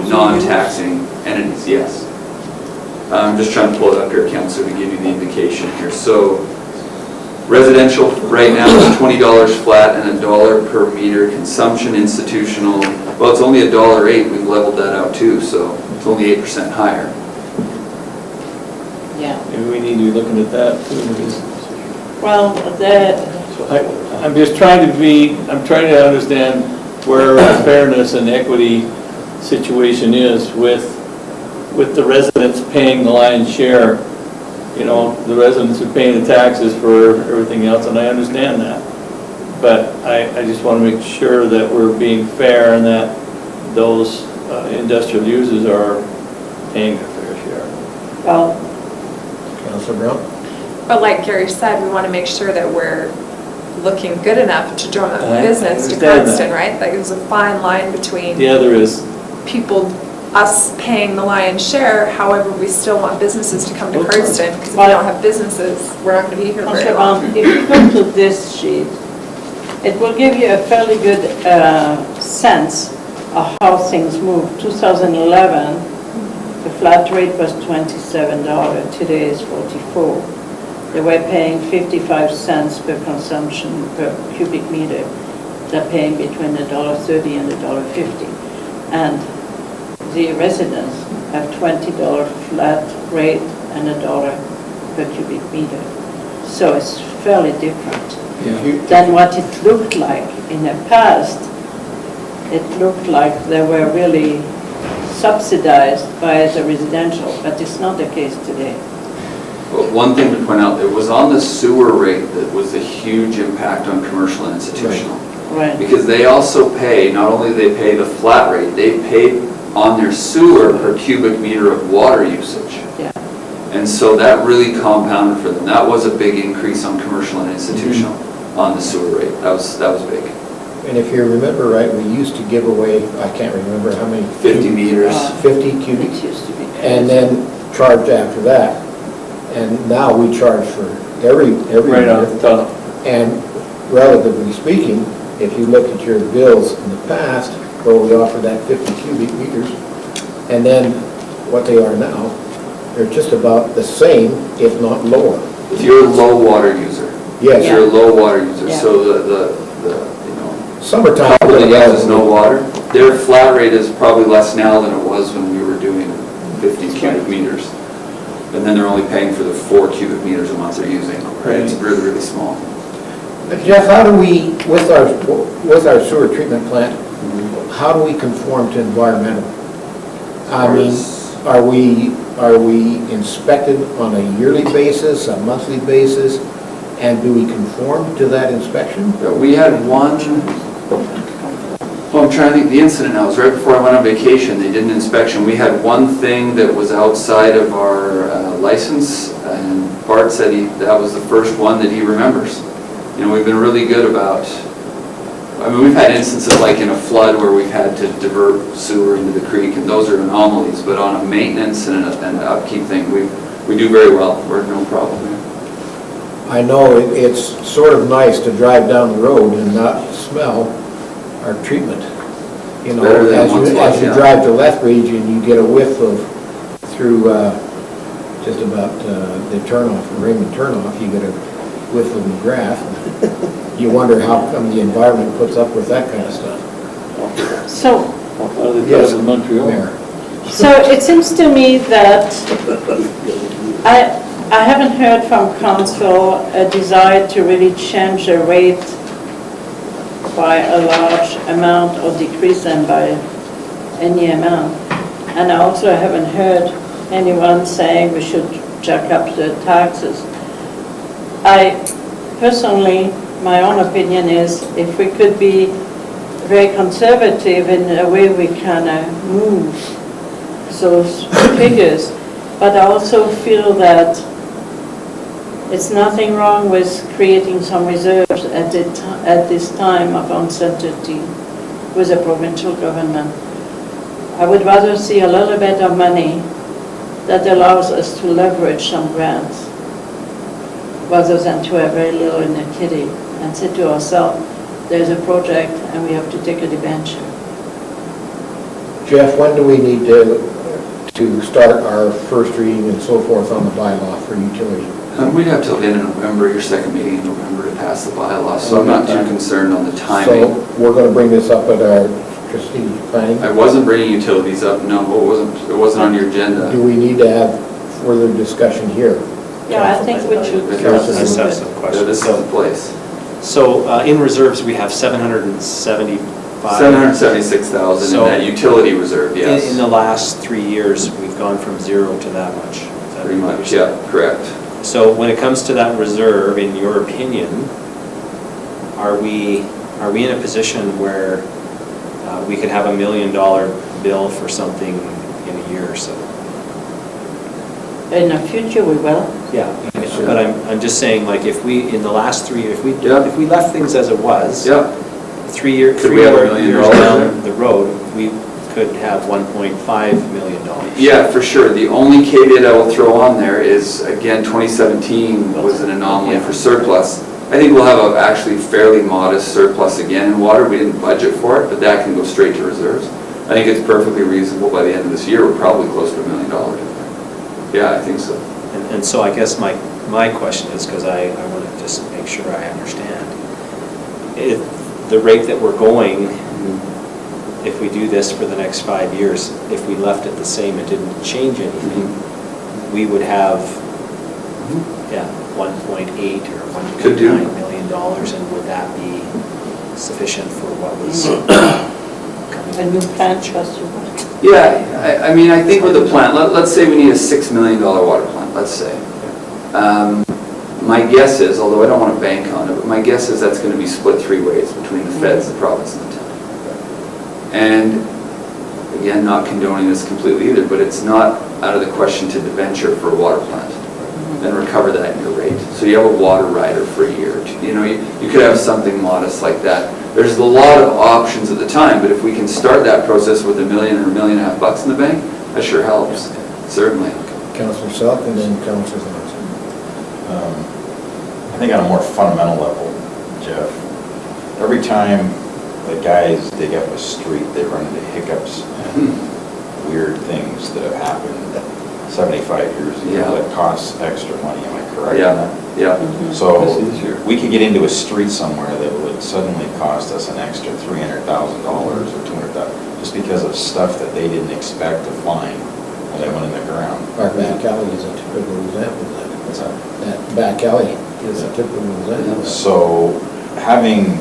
non-taxing entities, yes. I'm just trying to pull it up here, Councillor, to give you the indication here. So residential right now is $20 flat and $1 per meter consumption. Institutional, well, it's only $1.08. We've leveled that out too, so it's only 8% higher. Yeah. Maybe we need to be looking at that too. Well, So I I'm trying to understand where fairness and equity situation is with the residents paying the lion's share. You know, the residents are paying the taxes for everything else, and I understand that. But I just want to make sure that we're being fair and that those industrial users are paying their fair share. Well, Councillor Brown? But like Gerry said, we want to make sure that we're looking good enough to drum up I business to understand Princeton, that. right? Like there's a fine line between Yeah, there is. people, us paying the lion's share, however, we still want businesses to come to Okay. Princeton, because if we don't have businesses, we're not going to be here very Councillor long. Brown, if you go to this sheet, it will give you a fairly good sense of how things move. 2011, the flat rate was $27, today is $44. They were paying 55 cents per consumption per cubic meter. They're paying between $1.30 and $1.50. And the residents have $20 flat rate and $1 per cubic meter. So it's fairly different than what it looked like in the past. It looked like they were really subsidized by the residential, but it's not the case today. But one thing to point out, it was on the sewer rate that was a huge impact on commercial and institutional. Right. Because they also pay, not only they pay the flat rate, they pay on their sewer per cubic meter of water usage. Yeah. And so that really compounded for them. That was a big increase on commercial and institutional on the sewer rate. That was big. And if you remember right, we used to give away, I can't remember how many. 50 meters. 50 cubic. It used to be. And then charge after that. And now we charge for every Right off meter. the top. And relatively speaking, if you look at your bills in the past, where we offered that 50 cubic meters, and then what they are now, they're just about the same, if not lower. If you're a low water user. Yes. If you're a low water user, Yeah. so the Summertime. couple that uses no water, their flat rate is probably less now than it was when we were doing 50 cubic meters. And then they're only paying for the 4 cubic meters a month they're using, right? It's really, really small. But Jeff, how do we, with our sewer treatment plant, how do we conform to environmental? I mean, are we inspected on a yearly basis, a monthly basis, and do we conform to that inspection? We had one, well, I'm trying to think, the incident now, it was right before I went on vacation, they did an inspection. We had one thing that was outside of our license, and Bart said that was the first one that he remembers. You know, we've been really good about, I mean, we've had instances like in a flood where we've had to divert sewer into the creek, and those are anomalies, but on a maintenance and an upkeep thing, we do very well. We're no problem there. I know it's sort of nice to drive down the road and not smell our treatment. You know, Better than once in a while, as you yeah. drive to Lethbridge and you get a whiff of, through just about the turnoff, the Raymond turnoff, you get a whiff of McGrath. You wonder how come the environment puts up with that kind of stuff. So, Yes, in Montreal. Mayor. so it seems to me that I haven't heard from council a desire to really change the rate by a large amount or decrease them by any amount. And I also haven't heard anyone saying we should jack up the taxes. I personally, my own opinion is if we could be very conservative in the way we kind of move those figures, but I also feel that it's nothing wrong with creating some reserves at this time of uncertainty with the provincial government. I would rather see a little bit of money that allows us to leverage some grants rather than to have very little in the kitty and say to ourselves, there's a project and we have to take a debenture. Jeff, when do we need to start our first reading and so forth on the bylaw for utility? We'd have till the end of November, your second meeting in November, to pass the bylaw, so I'm not too concerned on the timing. So we're going to bring this up at our strategic planning. I wasn't bringing utilities up, no, it wasn't on your agenda. Do we need to have further discussion here? Yeah, I think we should. Councillor. I just have some Yeah, questions. this is the place. So in reserves, we have 775. 776,000 in So- that utility reserve, yes. In the last 3 years, we've gone from 0 to that much. Is that Pretty what much, you're yeah, correct. So when it comes to that reserve, in your opinion, are we in a position where we could have $1 million bill for something in a year or so? In the future, we will. Yeah, but I'm just saying, like, if we, in the last 3 years, Yeah. if we left things as it was, Yeah, 3 years Could we have $1 million down the road, we could have $1.5 million. yeah, for sure. The only caveat I will throw on there is, again, 2017 was an anomaly for surplus. I think we'll have a actually fairly modest surplus again in water. We didn't budget for it, but that can go straight to reserves. I think it's perfectly reasonable by the end of this year, we're probably close to $1 million. Yeah, I think so. And so I guess my question is, because I want to just make sure I understand, the rate that we're going, if we do this for the next 5 years, if we left it the same, it didn't change anything, we would have, 1.8 or Could do. $1.9 million, and would that be sufficient for what was A coming? new plant trust you want. Yeah, I mean, I think with the plant, let's say we need a $6 million water plant, let's say. My guess is, although I don't want to bank on it, but my guess is that's going to be split 3 ways between the feds, the province, and the town. And again, not condoning this completely either, but it's not out of the question to debenture for a water plant and recover that in your rate. So you have a water rider for a year. You know, you could have something modest like that. There's a lot of options at the time, but if we can start that process with $1 million or $1.5 million in the bank, that sure helps, certainly. Councillor Selk and then Councillor Barnes. I think on a more fundamental level, Jeff, every time the guys dig up a street, they run into hiccups and weird things that have happened 75 years ago Yeah. that costs extra money, am I correct? Yeah. on that? Yeah, So This is your- we could get into a street somewhere that would suddenly cost us an extra $300,000 or $200,000 just because of stuff that they didn't expect to find when they went in the ground. Our back alley is a typical example of that. What's that? That back alley is a typical example of that. So having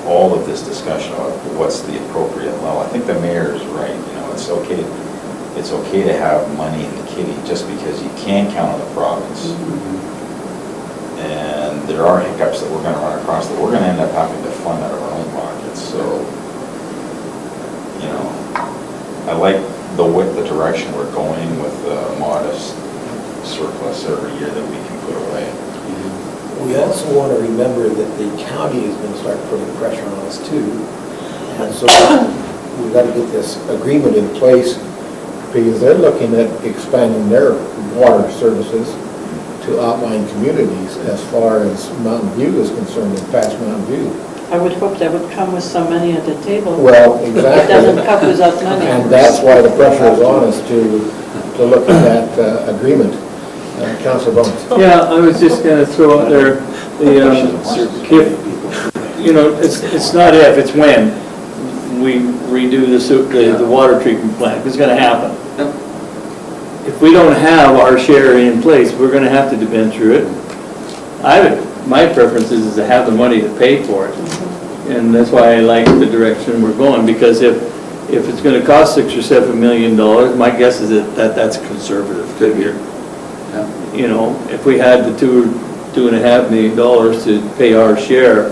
all of this discussion about what's the appropriate level, I think the mayor is right, you know, it's okay to have money in the kitty just because you can count on the province. And there are hiccups that we're gonna run across that we're gonna end up having to fund out of our own pockets, so, you know, I like the direction we're going with a modest surplus every year that we can put away. We also want to remember that the county is going to start putting pressure on us too. And so we've got to get this agreement in place because they're looking at expanding their water services to outlying communities as far as Mountain View is concerned, and past Mountain View. I would hope that would come with some money at the table. Well, It doesn't come exactly. without money. And that's why the pressure is on us to look at that agreement. Councillor Bones. Yeah, I was just gonna throw out there, if, you know, it's not if, it's when we redo the water treatment plant, it's gonna happen. Yep. If we don't have our share in place, we're gonna have to debenture it. My preference is to have the money to pay for it. And that's why I like the direction we're going, because if it's gonna cost $6 or $7 million, my guess is that that's a conservative figure. yeah. You know, if we had the $2.5 million to pay our share,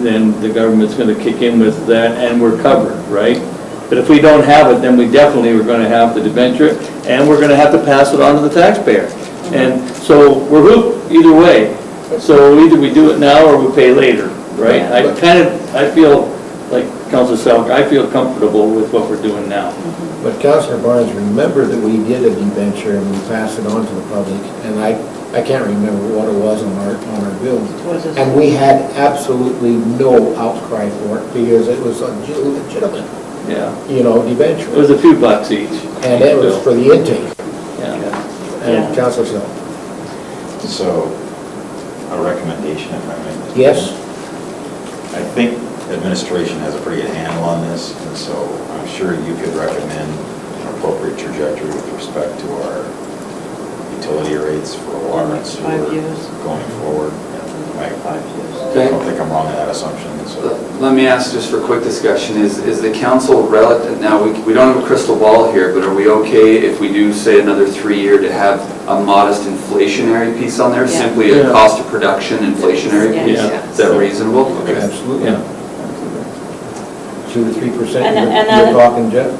then the government's gonna kick in with that and we're covered, right? But if we don't have it, then we definitely are gonna have to debenture it and we're gonna have to pass it on to the taxpayer. And so we're hooped either way. So either we do it now or we pay later, right? I feel like Councillor Selk, I feel comfortable with what we're doing now. But Councillor Barnes, remember that we did a debenture and we passed it on to the public, and I can't remember what it was on our bills. And we had absolutely no outcry for it because it was a legitimate, Yeah, you know, debenture. it was a few bucks each. And it was for the intake. Yeah. And Councillor Selk. So, a recommendation if I may. Yes? I think administration has a pretty good handle on this, and so I'm sure you could recommend an appropriate trajectory with respect to our utility rates for water and sewer 5 years. going forward. Right. 5 years. Okay. don't think I'm wrong in that assumption, so. Let me ask just for a quick discussion, is the council relative, now, we don't have a crystal ball here, but are we okay if we do say another 3-year to have a modest inflationary piece on there? Yeah. Simply a cost of production inflationary Yeah. piece? Yeah. Is that reasonable? Okay. Absolutely. Yeah. 2 to 3%, And you're talking, Jeff?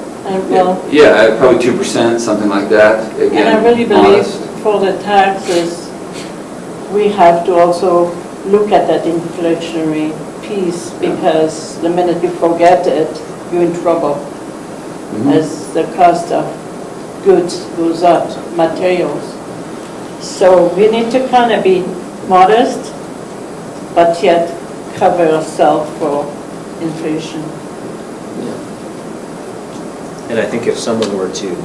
Well, Yeah, probably 2%, something like that. and I Again, really believe modest. for the taxes, we have to also look at that inflationary piece, because the minute you forget it, you're in trouble. Mhm. As the cost of goods goes up, materials. So we need to kind of be modest, but yet cover ourselves for inflation. And I think if someone were to,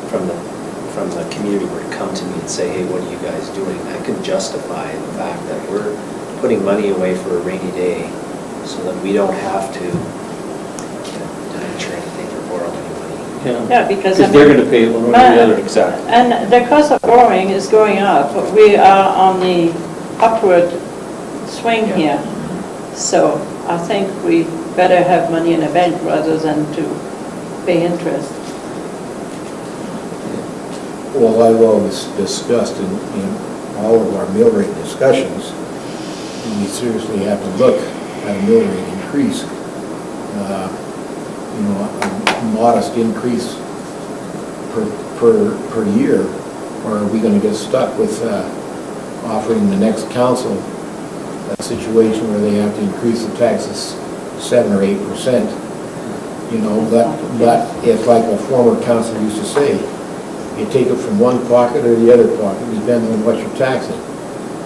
from the community were to come to me and say, hey, what are you guys doing? I can justify the fact that we're putting money away for a rainy day so that we don't have to debenture anything or borrow any money. Yeah, because I Because they're mean, gonna pay it one way or the other. Exactly. and the cost of borrowing is going up. We are on the upward swing here. So I think we better have money in the bank rather than to pay interest. Well, I've always discussed in all of our mill rate discussions, we seriously have to look at a mill rate increase. A modest increase per year, or are we going to get stuck with offering the next council a situation where they have to increase the taxes 7 or 8%? But if, like a former councillor used to say, you take it from one pocket or the other pocket, depending on what you're taxing.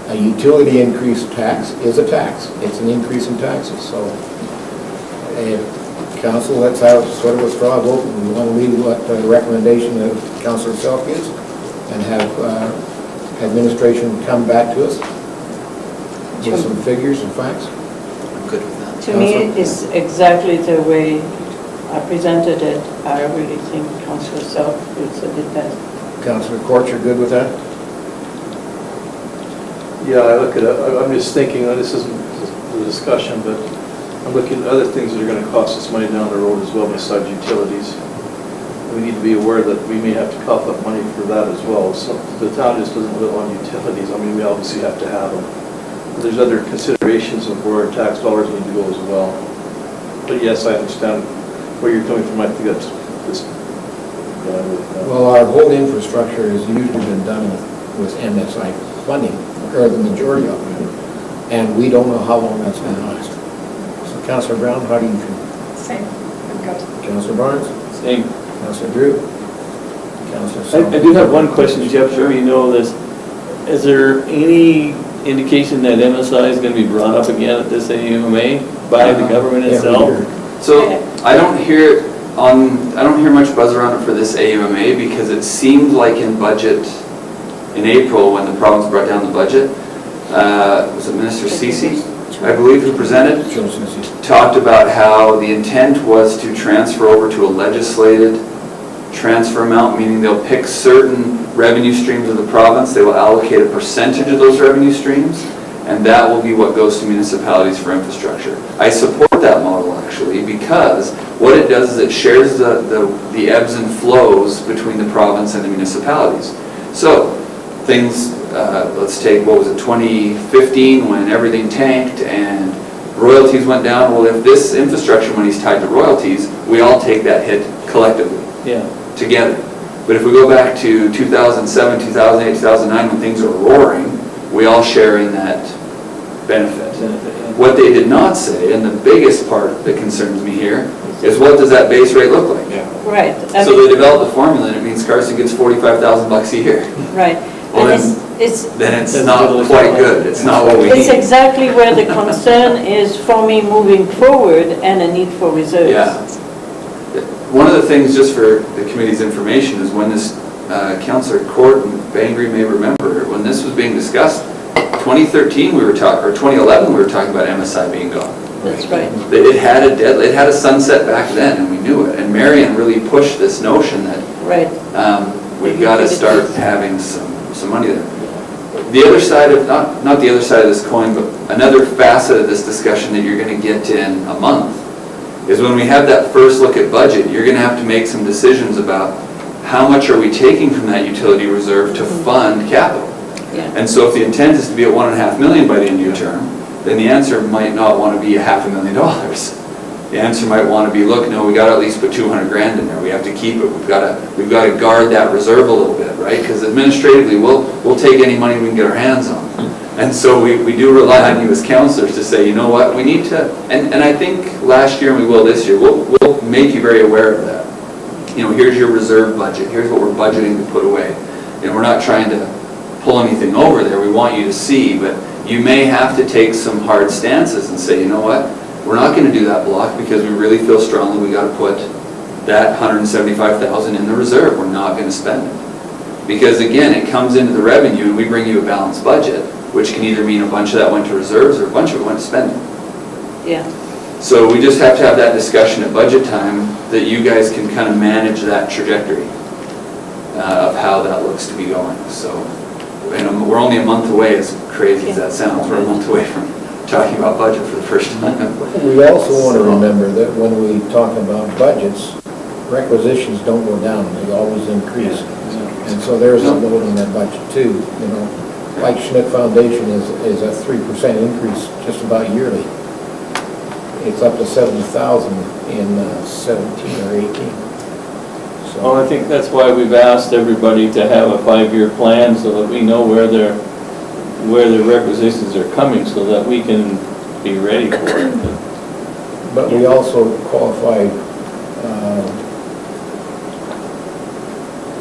A utility increase tax is a tax. It's an increase in taxes. So, council, let's have sort of a straw vote. We want to leave what the recommendation of Councillor Selk is, and have administration come back to us with some figures and facts. I'm good with that. To me, it's exactly the way I presented it. I really think Councillor Selk said it best. Councillor Court, you're good with that? Yeah, I look at it, I'm just thinking, this isn't the discussion, but I'm looking at other things that are gonna cost us money down the road as well besides utilities. We need to be aware that we may have to cough up money for that as well. So the town just doesn't live on utilities. I mean, we obviously have to have them. But there's other considerations of where our tax dollars need to go as well. But yes, I understand where you're coming from. I think that's just, Well, our whole infrastructure has usually been done with MSI funding, or the majority of it, and we don't know how long that's going to last. So, Councillor Brown, how do you feel? Same, I'm good. Councillor Barnes? same. Councillor Drew? Councillor Selk? I do have one question, Jeff, sure you know this. Is there any indication that MSI is going to be brought up again at this AUMA by the government itself? So I don't hear much buzz around it for this AUMA, because it seemed like in budget, in April, when the province brought down the budget, was it Minister Cece, I believe, who presented? Talked about how the intent was to transfer over to a legislated transfer amount, meaning they'll pick certain revenue streams of the province, they will allocate a percentage of those revenue streams, and that will be what goes to municipalities for infrastructure. I support that model, actually, because what it does is it shares the ebbs and flows between the province and the municipalities. So, things, let's take, what was it, 2015, when everything tanked and royalties went down. Well, if this infrastructure money is tied to royalties, we all take that hit collectively, together. But if we go back to 2007, 2008, 2009, when things are roaring, we all share in that benefit. What they did not say, and the biggest part that concerns me here, is what does that base rate look like? Right. So they developed the formula, and it means Carson gets $45,000 a year. Right. Well, And then it's not quite good. It's not what we it's need. exactly where the concern is for me moving forward, and a need for reserves. Yeah. One of the things, just for the committee's information, is when this Councillor Court and Bengry may remember, when this was being discussed, 2013 we were talking, or 2011 we were talking about MSI being gone. That's right. It had a sunset back then, and we knew it. And Marion really pushed this notion that Right. we've got to start having some money there. the other side of, not the other side of this coin, but another facet of this discussion that you're gonna get in a month is when we have that first look at budget, you're gonna have to make some decisions about how much are we taking from that utility reserve to fund capital. Yeah. And so if the intent is to be at $1.5 million by the end of your term, then the answer might not want to be $500,000. The answer might want to be, look, no, we got to at least put 200 grand in there. We have to keep it. We've got to guard that reserve a little bit, right? Because administratively, we'll take any money we can get our hands on. And so we do rely on you as councillors to say, you know what, we need to, and I think last year and we will this year, we'll make you very aware of that. You know, here's your reserve budget. Here's what we're budgeting to put away. You know, we're not trying to pull anything over there. We want you to see, but you may have to take some hard stances and say, you know what, we're not going to do that block because we really feel strongly we got to put that $175,000 in the reserve. We're not going to spend it. Because again, it comes into the revenue and we bring you a balanced budget, which can either mean a bunch of that went to reserves or a bunch of it went to spending. Yeah. So we just have to have that discussion at budget time that you guys can kind of manage that trajectory of how that looks to be going. So, and we're only a month away, as crazy as that sounds, we're a month away from talking about budget for the first time. We also want to remember that when we talk about budgets, requisitions don't go down, they always increase. And so there's a load on that budget too, you know. Like Schmidt Foundation is a 3% increase just about yearly. It's up to 70,000 in 17 or 18. So. Well, I think that's why we've asked everybody to have a 5-year plan so that we know where their requisitions are coming so that we can be ready for it. But we also qualify,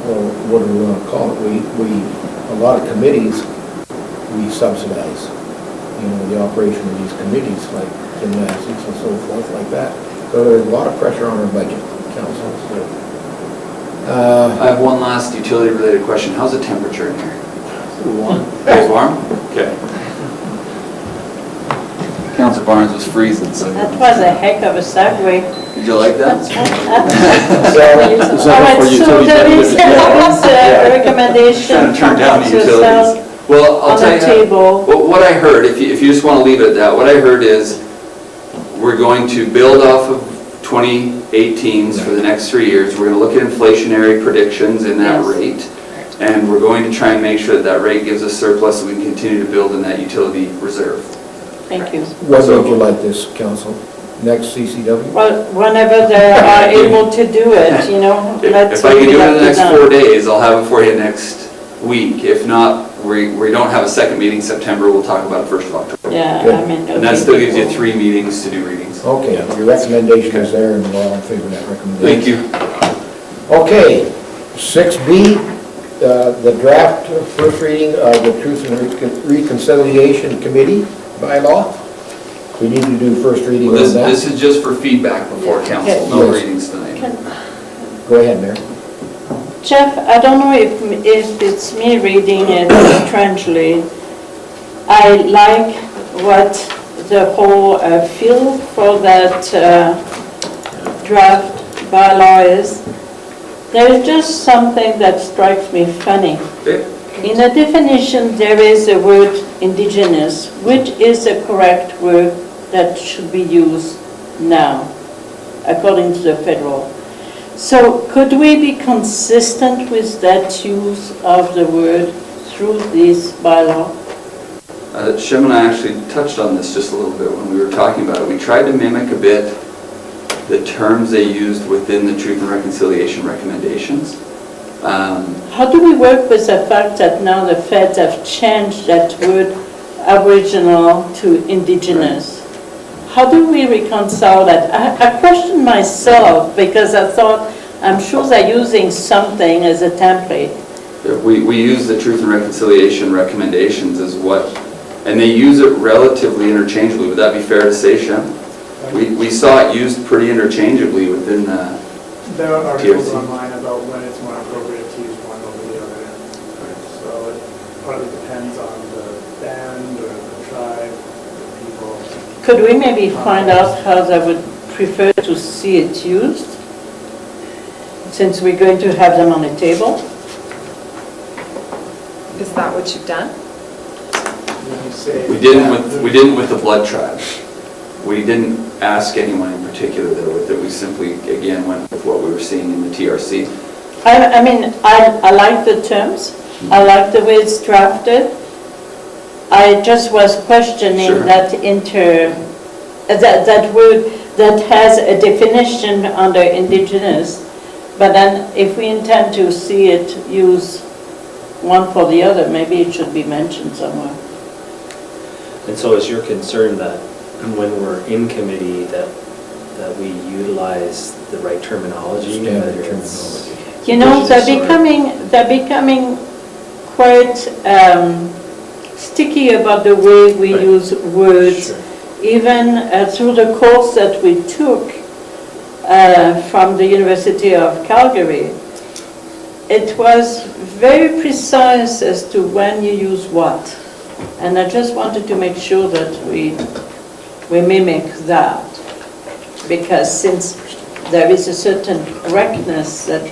well, what do we want to call it? A lot of committees, we subsidize, you know, the operation of these committees, like gymnastics and so forth, like that. So there's a lot of pressure on our budget, council. So, I have one last utility-related question. How's the temperature in here? Warm. It's warm? Okay. Councillor Barnes was freezing, so. That was a heck of a segue. Did you like that? Is that for So utility there is benefit? a recommendation Trying to turn from down the Councillor utilities. Selk Well, I'll on tell the you, table. what I heard, if you just want to leave it at that, what I heard is we're going to build off of 2018s for the next 3 years. We're going to look at inflationary predictions in that Yes. rate. And we're going to try and make sure that that rate gives us surplus so we can continue to build in that utility reserve. Thank you. when would you like this, council? Next CCW? Well, whenever they are able to do it, you know, let's If I can see do it what in the we next have 4 done. days, I'll have it for you next week. If not, we don't have a second meeting in September, we'll talk about it 1st of October. Yeah, Good. I mean. And that still gives you 3 meetings to do readings. Okay, your recommendation is there, and we're all in favor of that recommendation. Thank you. Okay, 6B, the draft first reading of the Truth and Reconciliation Committee bylaw. We need to do first reading Well, on that. this is just for feedback before council, no Yes. readings tonight. Go ahead, Mayor. Jeff, I don't know if it's me reading it strangely. I like what the whole feel for that draft bylaw is. There's just something that strikes me funny. Okay. In the definition, there is a word indigenous, which is the correct word that should be used now, according to the federal. So could we be consistent with that use of the word through this bylaw? Shem and I actually touched on this just a little bit when we were talking about it. We tried to mimic a bit the terms they used within the Truth and Reconciliation recommendations. How do we work with the fact that now the feds have changed that word Aboriginal to indigenous? How do we reconcile that? I questioned myself because I thought, I'm sure they're using something as a template. We use the Truth and Reconciliation recommendations as what, and they use it relatively interchangeably. Would that be fair to say, Shem? We saw it used pretty interchangeably within the There are articles TRC. online about when it's more appropriate to use one over the other. So it partly depends on the band or the tribe, the people. Could we maybe find out how they would prefer to see it used? Since we're going to have them on the table? Is that what you've done? you say. We didn't with the blood tribe. We didn't ask anyone in particular there with it. We simply, again, went with what we were seeing in the TRC. I mean, I like the terms, I like the way it's drafted. I just was questioning Sure. that that word that has a definition under indigenous, but then if we intend to see it use one for the other, maybe it should be mentioned somewhere. And so is your concern that when we're in committee, that we utilize the right terminology? Standard whether it's terminology. You know, indigenous they're becoming quite sticky about the way we Right. use words. Sure. Even through the course that we took from the University of Calgary, it was very precise as to when you use what. And I just wanted to make sure that we mimic that. Because since there is a certain correctness that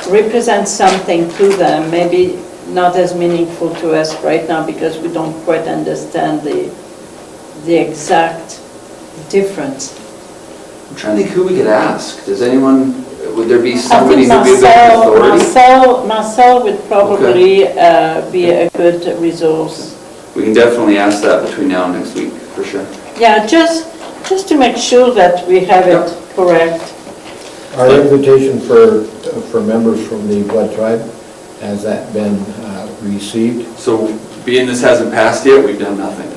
represents something to them, maybe not as meaningful to us right now because we don't quite understand the exact difference. I'm trying to think who we could ask. Does anyone, would there be I somebody think who'd be a bit of authority? Marcel would probably be a good resource. We can definitely ask that between now and next week, for sure. Yeah, just to make sure that we have it correct. Our invitation for members from the blood tribe, has that been received? So being this hasn't passed yet, we've done nothing.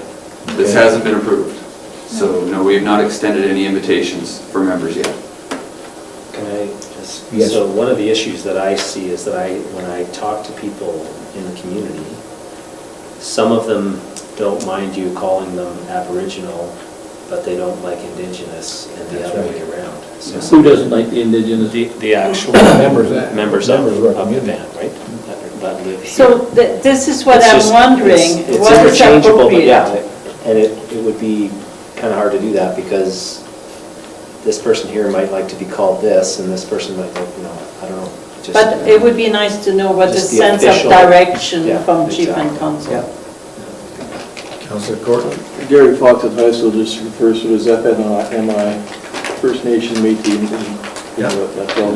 This Okay. hasn't been approved. So no, we have not extended any invitations for members yet. Can I just, Yes. so one of the issues that I see is that when I talk to people in the community, some of them don't mind you calling them Aboriginal, but they don't like Indigenous, and the That's other right. way around. So Who doesn't like the Indigenous? the actual Members of members our of the community. band, right? That live here. So this is what It's I'm just- wondering, it's what is interchangeable, but yeah, appropriate? and it would be kind of hard to do that because this person here might like to be called this, and this person might like, I don't know. just, But it would be nice to know what the Just the sense of official- direction Yeah, from chief and exactly. council. Yeah. Councillor Court? Gary Fox at high school just refers to it as FNMI, First Nation Métis. Yeah. That's all.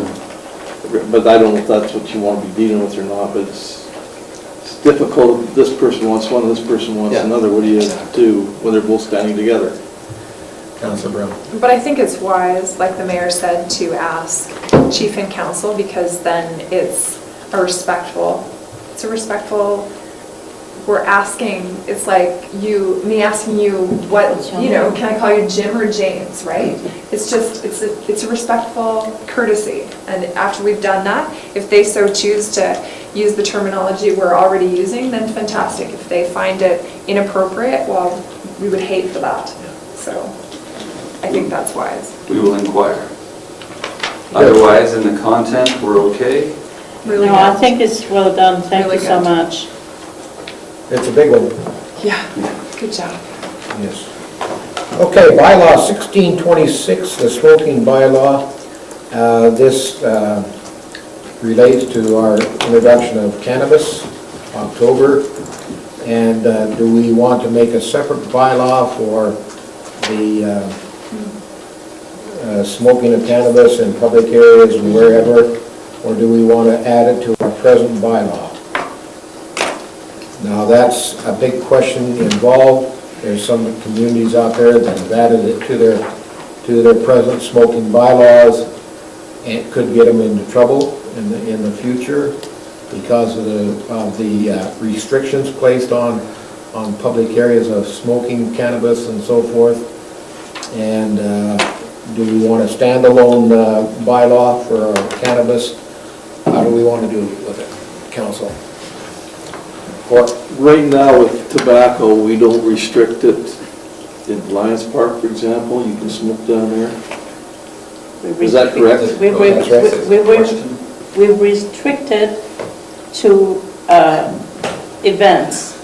But I don't know if that's what you want to be dealing with or not, but it's difficult. This person wants one, this person wants Yeah. another. What do you do when they're both standing together? Councillor Brown? But I think it's wise, like the mayor said, to ask chief and council, because then it's a respectful, we're asking, it's like me asking you what, can I call you Jim or James, right? It's just, it's a respectful courtesy. And after we've done that, if they so choose to use the terminology we're already using, then fantastic. If they find it inappropriate, well, we would hate for that. So I think that's wise. We will inquire. Otherwise, in the content, we're okay. Really No, I good. think it's well done, thank Really you so good. much. It's a big one, Yeah, good job. yes. Okay, bylaw 1626, the smoking bylaw. This relates to our introduction of cannabis, October. And do we want to make a separate bylaw for the smoking of cannabis in public areas and wherever? Or do we want to add it to our present bylaw? Now, that's a big question involved. There's some communities out there that have added it to their present smoking bylaws, and it could get them into trouble in the future because of the restrictions placed on public areas of smoking cannabis and so forth. And do we want a standalone bylaw for our cannabis? How do we want to do with it, council? Right now with tobacco, we don't restrict it. In Lions Park, for example, you can smoke down there. Is that correct? We restricted to events.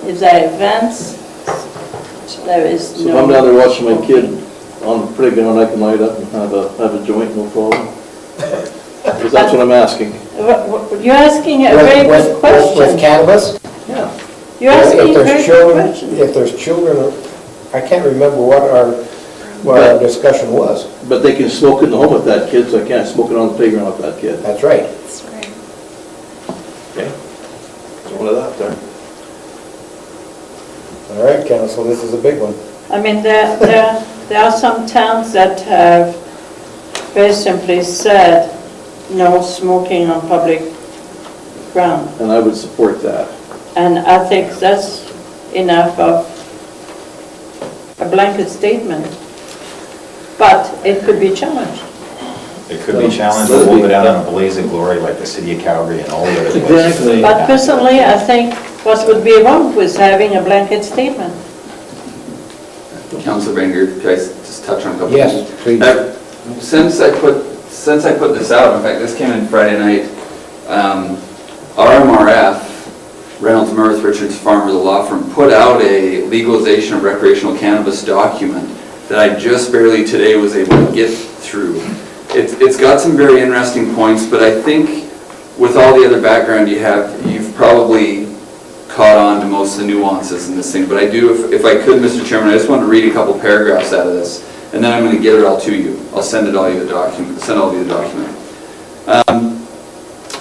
If there are events, there is So if I'm down no... there watching my kid on the playground, I can light up and have a joint, no problem. Because that's what I'm asking. You're asking a very good With question. cannabis? Yeah. You're asking If very there's good children, questions. if there's children, I can't remember what our discussion was. But they can smoke in the home with that kid, so I can't smoke it on the playground with that kid. That's right. That's right. Okay? Throwing it out there. All right, council, this is a big one. I mean, there are some towns that have very simply said, no smoking on public ground. And I would support that. And I think that's enough of a blanket statement. But it could be challenged. It could be challenged, but we'll go down in a blaze of glory like the city of Calgary and all the other places. Exactly. But personally, I think what would be wrong with having a blanket statement. Councillor Bengry, can I just touch on a couple? Yes, please. Since I put this out, in fact, this came in Friday night, RMRF, Reynolds Mirth, Richards Farmer, the law firm, put out a legalization of recreational cannabis document that I just barely today was able to get through. It's got some very interesting points, but I think with all the other background you have, you've probably caught on to most of the nuances in this thing. But I do, if I could, Mr. Chairman, I just want to read a couple paragraphs out of this, and then I'm going to get it all to you. I'll send all you the document.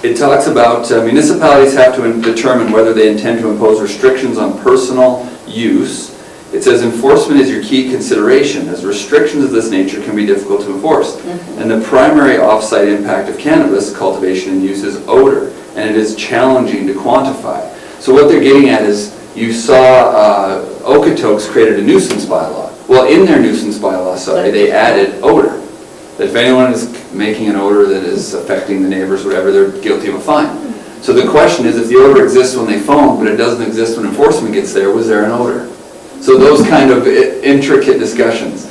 It talks about municipalities have to determine whether they intend to impose restrictions on personal use. It says enforcement is your key consideration, as restrictions of this nature can be difficult to enforce. And the primary off-site impact of cannabis cultivation and use is odor, and it is challenging to quantify. So what they're getting at is, you saw Okotoks created a nuisance bylaw. Well, in their nuisance bylaw, they added odor. That if anyone is making an odor that is affecting the neighbors, whatever, they're guilty of a fine. So the question is, if the odor exists when they phone, but it doesn't exist when enforcement gets there, was there an odor? So those kind of intricate discussions.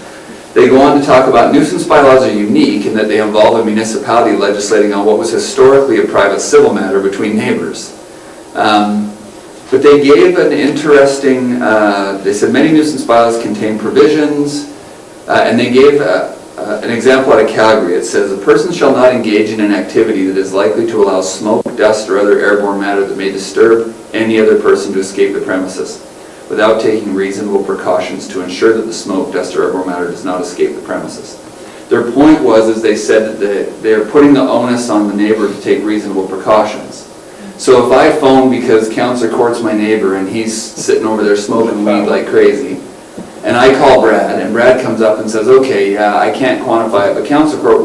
They go on to talk about nuisance bylaws are unique in that they involve a municipality legislating on what was historically a private civil matter between neighbors. But they gave an interesting, they said many nuisance bylaws contain provisions, and they gave an example out of Calgary. It says, a person shall not engage in an activity that is likely to allow smoke, dust, or other airborne matter that may disturb any other person to escape the premises, without taking reasonable precautions to ensure that the smoke, dust, or airborne matter does not escape the premises. Their point was, is they said that they're putting the onus on the neighbor to take reasonable precautions. So if I phone because Councillor Court's my neighbor and he's sitting over there smoking weed like crazy, and I call Brad, and Brad comes up and says, okay, yeah, I can't quantify it, but Councillor Court,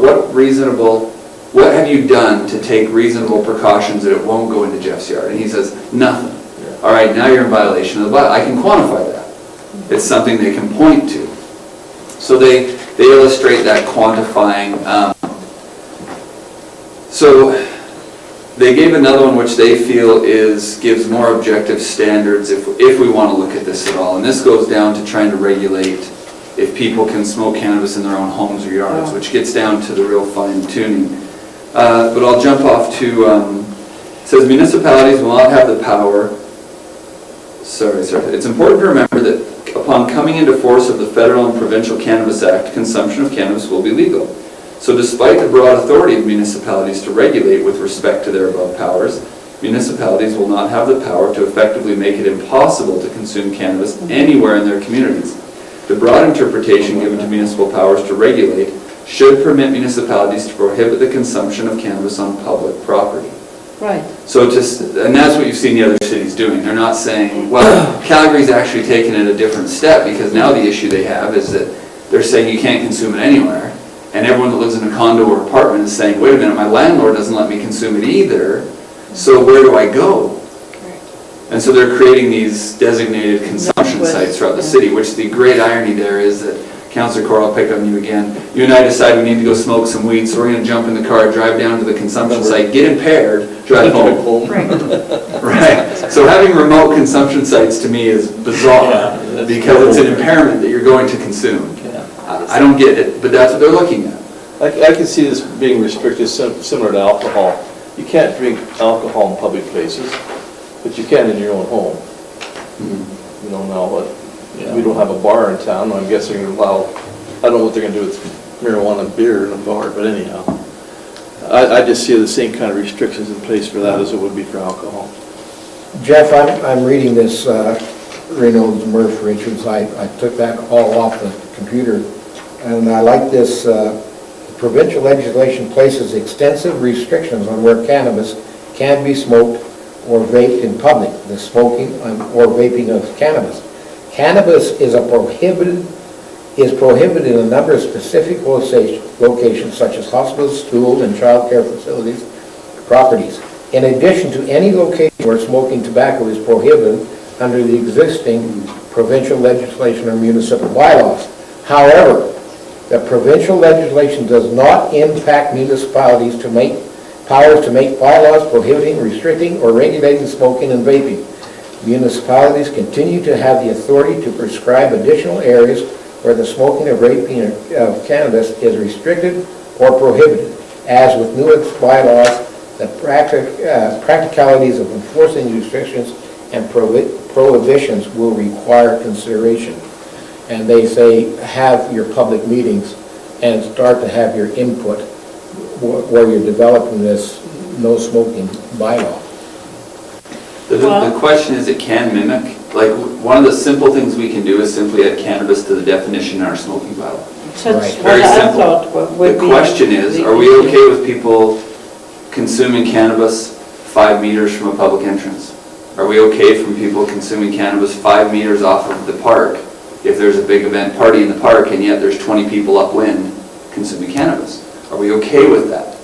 what have you done to take reasonable precautions that it won't go into Jeff's yard? And he says, nothing. All right, now you're in violation of the bylaw. I can quantify that. It's something they can point to. So they illustrate that quantifying. So they gave another one which they feel gives more objective standards if we want to look at this at all. And this goes down to trying to regulate if people can smoke cannabis in their own homes or yards, which gets down to the real fine tuning. But I'll jump off to, it says municipalities will not have the power. Sorry. It's important to remember that upon coming into force of the Federal and Provincial Cannabis Act, consumption of cannabis will be legal. So despite the broad authority of municipalities to regulate with respect to their above powers, municipalities will not have the power to effectively make it impossible to consume cannabis anywhere in their communities. The broad interpretation given to municipal powers to regulate should permit municipalities to prohibit the consumption of cannabis on public property. Right. So and that's what you've seen the other cities doing. They're not saying, well, Calgary's actually taken it a different step, because now the issue they have is that they're saying you can't consume it anywhere. And everyone that lives in a condo or apartment is saying, wait a minute, my landlord doesn't let me consume it either, so where do I go? And so they're creating these designated consumption sites throughout the city, which the great irony there is that, Councillor Coral, I'll pick on you again, you and I decide we need to go smoke some weed, so we're going to jump in the car, drive down to the consumption site, get impaired, drive home. Right. So having remote consumption sites to me is bizarre, because it's an impairment that you're going to consume. I don't get it, but that's what they're looking at. I can see this being restricted similar to alcohol. You can't drink alcohol in public places, but you can in your own home. You know, now we don't have a bar in town. I'm guessing I don't know what they're going to do with marijuana and beer in a bar, but anyhow. I just see the same kind of restrictions in place for that as it would be for alcohol. Jeff, I'm reading this Reynolds, Murph, Richards. I took that all off the computer, and I like this. Provincial legislation places extensive restrictions on where cannabis can be smoked or vaped in public, the smoking or vaping of cannabis. Cannabis is prohibited in a number of specific locations such as hospitals, school, and child care facilities, properties. In addition to any location where smoking tobacco is prohibited under the existing provincial legislation or municipal bylaws. However, the provincial legislation does not impact municipalities to make powers to make bylaws prohibiting, restricting, or regulating smoking and vaping. Municipalities continue to have the authority to prescribe additional areas where the smoking or vaping of cannabis is restricted or prohibited. As with numerous bylaws, the practicalities of enforcing restrictions and prohibitions will require consideration. And they say have your public meetings and start to have your input where you're developing this no smoking bylaw. The question is, it can mimic. Like, one of the simple things we can do is simply add cannabis to the definition in our smoking bylaw. That's Right. what Very I simple. thought would The be question is, the are we issue. okay with people consuming cannabis 5 meters from a public entrance? Are we okay from people consuming cannabis 5 meters off of the park if there's a big event party in the park and yet there's 20 people upwind consuming cannabis? Are we okay with that?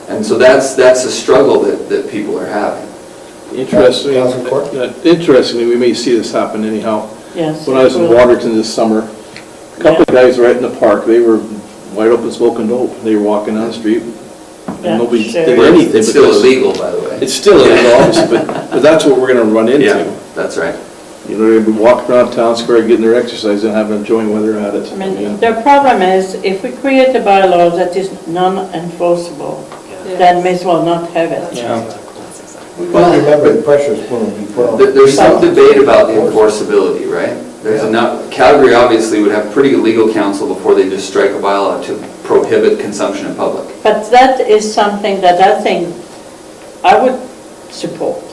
And so that's a struggle that people are having. Interestingly, we may see this happen anyhow. Yes. When I was in well, Waterton this summer, a couple of guys right in the park, they were wide open smoking dope. They were walking down the street, Yeah, and nobody sure. did anything. It's still because- illegal, by the way. It's still illegal, obviously, but that's what we're gonna run into. Yeah, that's right. You know, they're gonna be walking around town square, getting their exercise and having, enjoying while they're at it. I mean, the problem is, if we create a bylaw that is non-enforceable, then may as well not have it. Yeah. We want to remember the pressures will be put on. There's some debate about the enforceability, right? There's enough, Calgary obviously would have pretty good legal counsel before they just strike a bylaw to prohibit consumption in public. But that is something that I think I would support,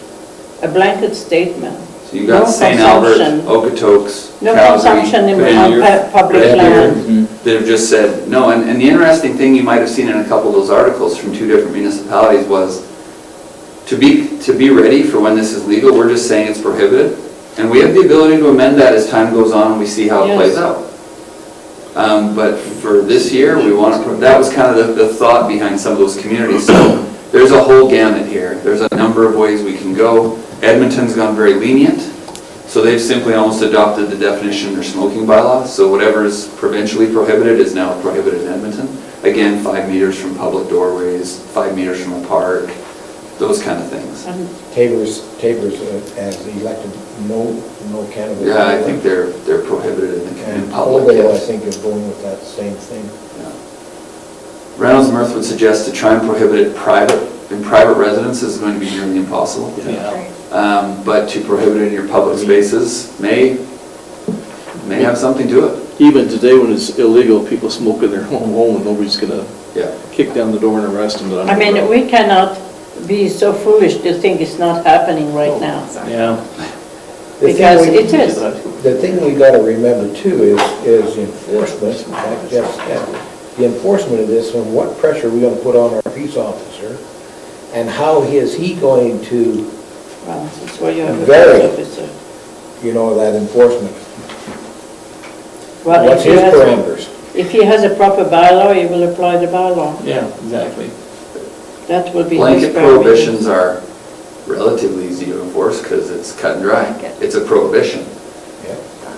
a blanket statement. So you've got No St. Albert, consumption. Okotoks, No Calgary, consumption in Bengry, public Bengry, land. that have just said no. And the interesting thing you might have seen in a couple of those articles from 2 different municipalities was to be ready for when this is legal, we're just saying it's prohibited. And we have the ability to amend that as time goes on and we see how it Yes. plays out. But for this year, we want to, that was kind of the thought behind some of those communities. So there's a whole gamut here. There's a number of ways we can go. Edmonton's gone very lenient. So they've simply almost adopted the definition in their smoking bylaw. So whatever is provincially prohibited is now prohibited in Edmonton. Again, 5 meters from public doorways, 5 meters from a park, those kind of things. Tabor's as elected no cannabis. Yeah, I think they're prohibited in And public. Paula, I Yes. think, is going with that same thing. Reynolds Mirth would suggest to try and prohibit it in private residences is going to be nearly impossible. Yeah. But to prohibit it in your public spaces may have something to it. Even today, when it's illegal, people smoke in their own home and nobody's gonna Yeah. kick down the door and arrest them. I mean, we cannot be so foolish to think it's not happening right now, Yeah. The thing because we- it is. The thing we got to remember too is enforcement, like Jeff said, the enforcement of this, and what pressure we're going to put on our peace officer, and how is he going to, Well, that's where you have a Very. police officer. that enforcement? Well, What's if he his has- parameters? If he has a proper bylaw, he will apply the bylaw. Yeah, exactly. That will be his Blanket parameters. prohibitions are relatively easy to enforce because it's cut and dry. It's a prohibition. Yeah.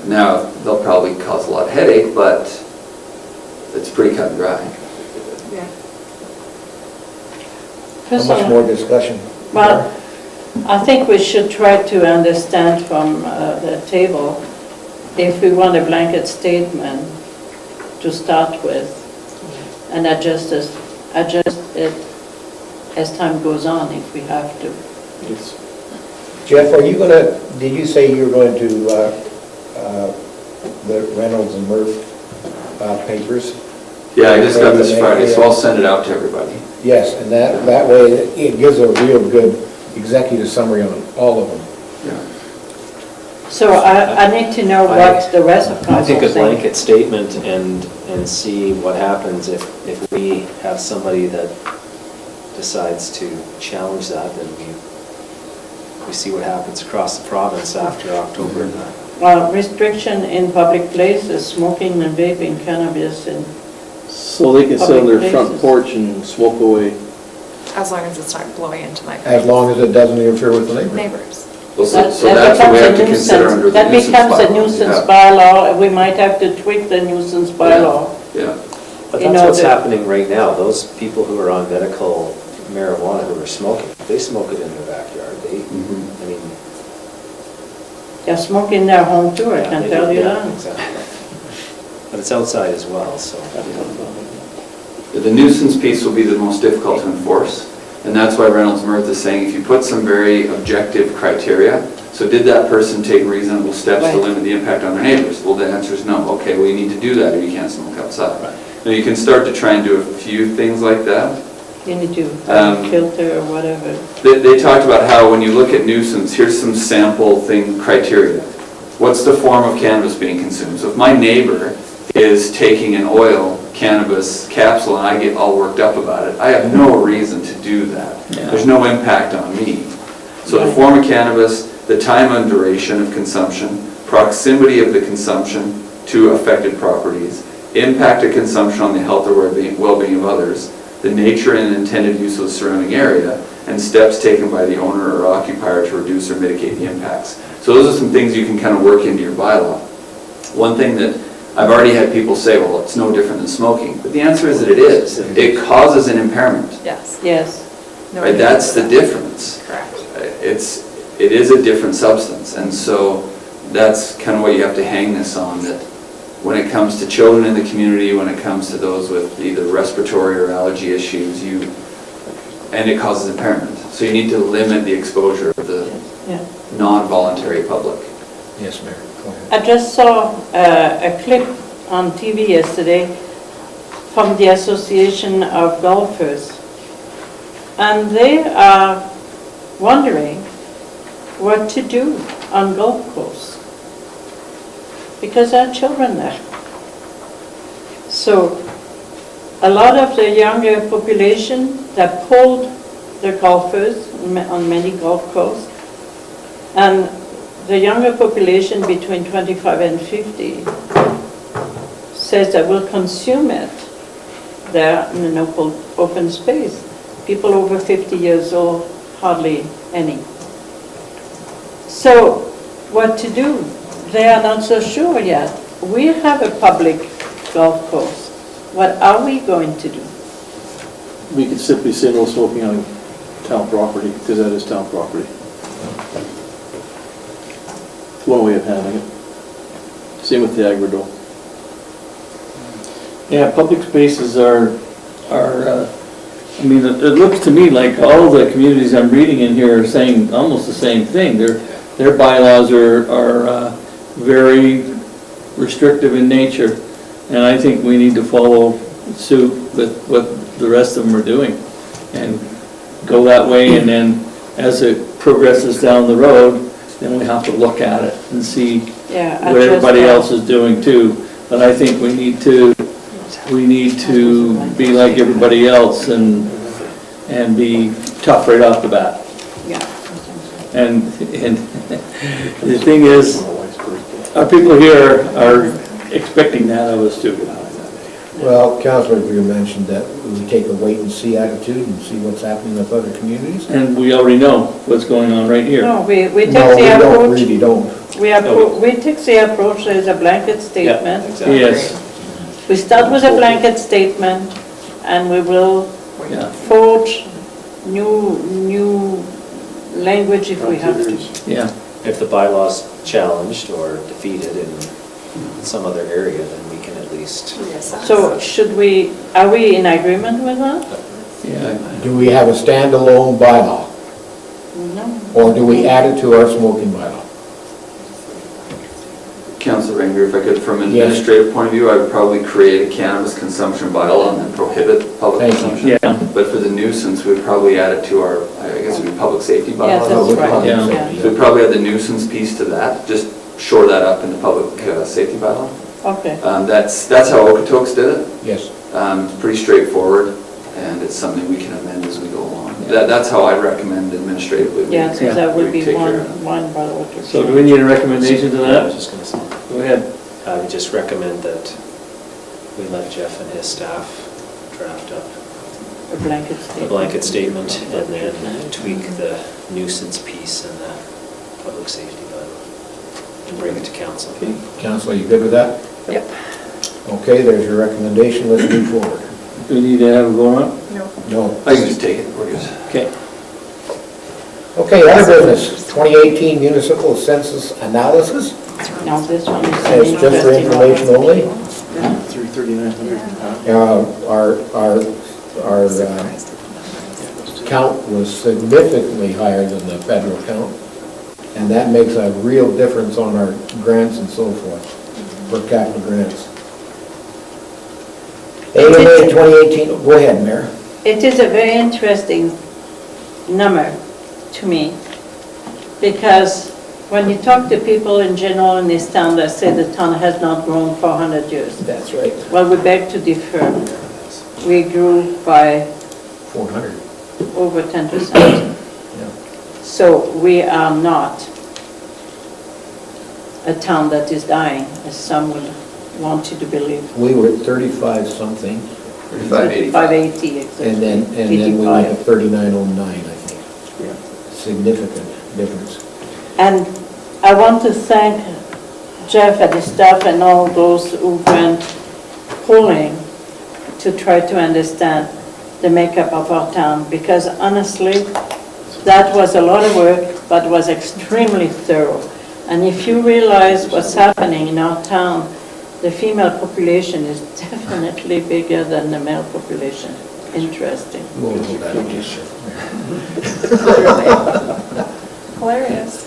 Now, they'll probably cause a lot of headache, but it's pretty cut and dry. Yeah. How much more discussion? Well, I think we should try to understand from the table if we want a blanket statement to start with and adjust it as time goes on if we have to. Jeff, are you going to, did you say you were going to the Reynolds and Murph papers? Yeah, I just got this Friday, so I'll send it out to everybody. Yes, and that way it gives a real good executive summary on all of them. So I need to know what the rest of I council think a think. blanket statement and see what happens if we have somebody that decides to challenge that, then we see what happens across the province after October. Well, restriction in public places, smoking and vaping cannabis and So they can sit on their Public front places. porch and smoke away. As long as it's not blowing into my As long as it doesn't interfere with the neighbor. neighbors. Well, that so that's what we have to becomes a consider nuisance. under the That nuisance becomes a bylaw. nuisance Yeah. bylaw. We might have to tweak the nuisance bylaw. Yeah, But You that's know, what's the- happening right now. Those people who are on medical marijuana who are smoking, they smoke it in their backyard. I mean. They're smoking their home too, I yeah, can they tell do, you yeah, that. exactly. But it's outside as well, so. the nuisance piece will be the most difficult to enforce, and that's why Reynolds Mirth is saying if you put some very objective criteria, so did that person take reasonable steps to Right. limit the impact on their neighbors? Well, the answer is no. Okay, well, you need to do that or you can't smoke outside. Now, you can start to try and do a few things like that. You need to Um, filter or whatever. They talked about how when you look at nuisance, here's some sample criteria. What's the form of cannabis being consumed? So if my neighbor is taking an oil cannabis capsule and I get all worked up about it, I have no reason to do that. There's no impact on me. So the form of cannabis, the time and duration of consumption, proximity of the consumption to affected properties, impact of consumption on the health or well-being of others, the nature and intended use of the surrounding area, and steps taken by the owner or occupier to reduce or mitigate the impacts. So those are some things you can kind of work into your bylaw. One thing that I've already had people say, well, it's no different than smoking, but the answer is that it is. It causes an impairment, Yes. Yes. No right? one That's knows the that. difference. Correct. It is a different substance, and so that's kind of what you have to hang this on, that when it comes to children in the community, when it comes to those with either respiratory or allergy issues, and it causes impairment. So you need to limit the exposure of the Yeah. non-voluntary public. Yes, Mayor, go ahead. I just saw a clip on TV yesterday from the Association of Golfers. And they are wondering what to do on golf course. Because there are children there. So a lot of the younger population that pulled the golfers on many golf courses, and the younger population between 25 and 50 says that will consume it there in an open space. People over 50 years old, hardly any. So what to do? They are not so sure yet. We have a public golf course. What are we going to do? We could simply say no smoking on town property, because that is town property. It's one way of handling it. Same with the agridome. Yeah, public spaces are, I mean, it looks to me like all the communities I'm reading in here are saying almost the same thing. Their bylaws are very restrictive in nature, and I think we need to follow suit with what the rest of them are doing and go that way, and then as it progresses down the road, then we have to look at it and see Yeah, what everybody else is doing too. But I think we need to be like everybody else and be tough right off the bat. Yeah. And the thing is, our people here are expecting that of us too. Well, Councillor, you mentioned that we take a wait-and-see attitude and see what's happening with other communities. And we already know what's going on right here. No, we take No, we the don't, approach, really don't. we take the approach as a blanket statement. Exactly. Yes, We start with a blanket statement, and we will yeah, forge new language if we have to. yeah. If the bylaw's challenged or defeated in some other area, then we can at least, So are we in agreement with that? Yeah, Do we have a standalone bylaw, No. or do we add it to our smoking bylaw? Councillor Bengry, if I could, from an Yes. administrative point of view, I would probably create a cannabis consumption bylaw and then prohibit public Thank you. consumption. yeah, But for the nuisance, we would probably add it to our, I guess it would be public safety bylaw. Yes, that's right, Yeah. yeah. So we probably add the nuisance piece to that, just shore that up in the public safety bylaw. Okay. That's how Okotoks did it. Yes. It's pretty straightforward, and it's something we can amend as we go along. That's how I recommend administratively. Yeah, so that would be take care one, of it. one by water. So do we need a recommendation to I was that? just going to say, Go ahead. I would just recommend that we let Jeff and his staff draft up A blanket a statement. blanket statement and then tweak the nuisance piece and the public safety bylaw and bring it to council. Council, you good with that? Yep. Okay, there's your recommendation, let's move forward. Do we need to have it going up? No. I can just take it, we're good. Okay. Okay, other business, 2018 municipal census analysis. Now, this one is an It's just for interesting information one. only. 3,900. Our count was significantly higher than the federal count, and that makes a real difference on our grants and so forth, per capita grants. AMA 2018, go ahead, Mayor. It is a very interesting number to me, because when you talk to people in general in this town, they say the town has not grown for 100 years. That's right, Well, we beg to differ. We grew by 400. over 10%. Yeah. So we are not a town that is dying, as some would want you to believe. We were at 35 something, 3580. 580, exactly. and then we went to 85. 3909, I think. Significant difference. And I want to thank Jeff and his staff and all those who went polling to try to understand the makeup of our town, because honestly, that was a lot of work, but was extremely thorough. And if you realize what's happening in our town, the female population is definitely bigger than the male population. Interesting. We'll hold that against you. Hilarious.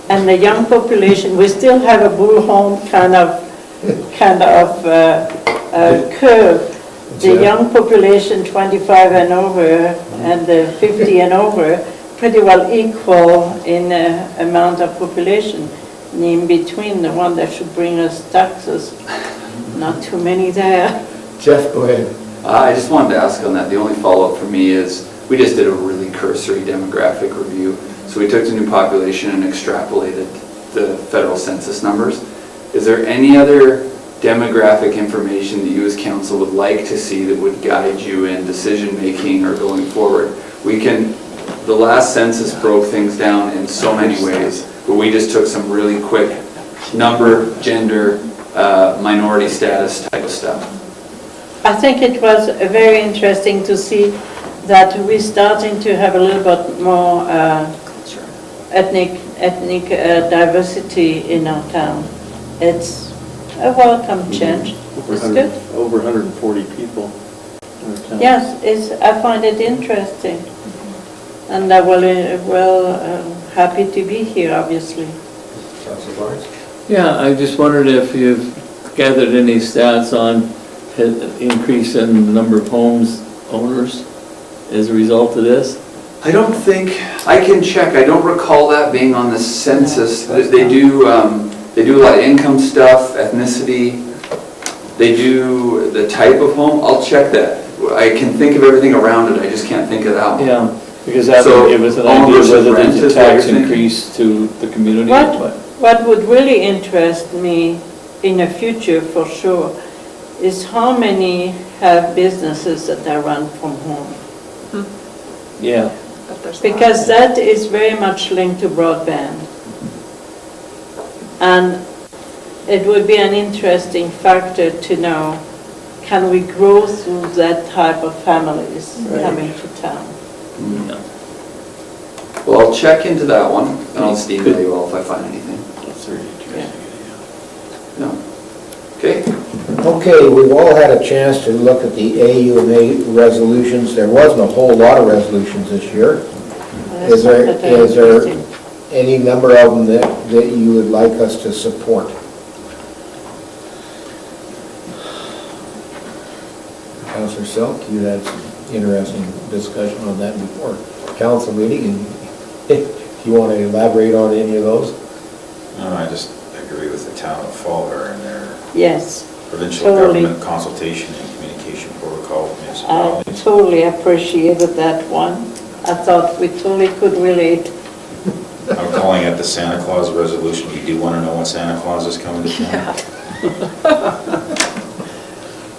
And the young population, we still have a bullhorn kind of curve. The Yeah. young population, 25 and over, and the 50 and over, pretty well equal in amount of population. And in between, the one that should bring us taxes, not too many there. Jeff, go ahead. I just wanted to ask on that, the only follow-up for me is, we just did a really cursory demographic review. So we took the new population and extrapolated the federal census numbers. Is there any other demographic information that you as council would like to see that would guide you in decision-making or going forward? The last census broke things down in so many ways, but we just took some really quick number, gender, minority status type of stuff. I think it was very interesting to see that we're starting to have a little bit more ethnic diversity in our town. It's a welcome change. It's good. Over 140 people in our town. Yes, I find it interesting. And I happy to be here, obviously. Councilor Barnes? Yeah, I just wondered if you've gathered any stats on increase in the number of homes owners as a result of this? I don't think, I can check, I don't recall that being on the census. They do a lot of income stuff, ethnicity, they do the type of home, I'll check that. I can think of everything around it, I just can't think of that one. Yeah, because that So, would give us an home idea versus whether rent there's a is what tax you're thinking? increase to the community. What would really interest me in the future, for sure, is how many have businesses that are run from home. Yeah, But there's a lot. Because that is very much linked to broadband. And it would be an interesting factor to know, can we grow through that type of families coming to town? yeah. Well, I'll check into that one, and I'll just email you all if I find anything. That's very interesting. No. Okay? Okay, we've all had a chance to look at the AUMA resolutions. There wasn't a whole lot of resolutions this year. That's Is there, not that is there interesting. any number of them that you would like us to support? Councillor Selk, you had some interesting discussion on that before. council meeting, and if you want to elaborate on any of those. No, I just agree with the town of Fallborough and their Yes, provincial Totally. government consultation and communication protocol with I municipalities. totally appreciated that one. I thought we totally could relate. I'm calling it the Santa Claus resolution. You do want to know when Santa Claus is coming to town?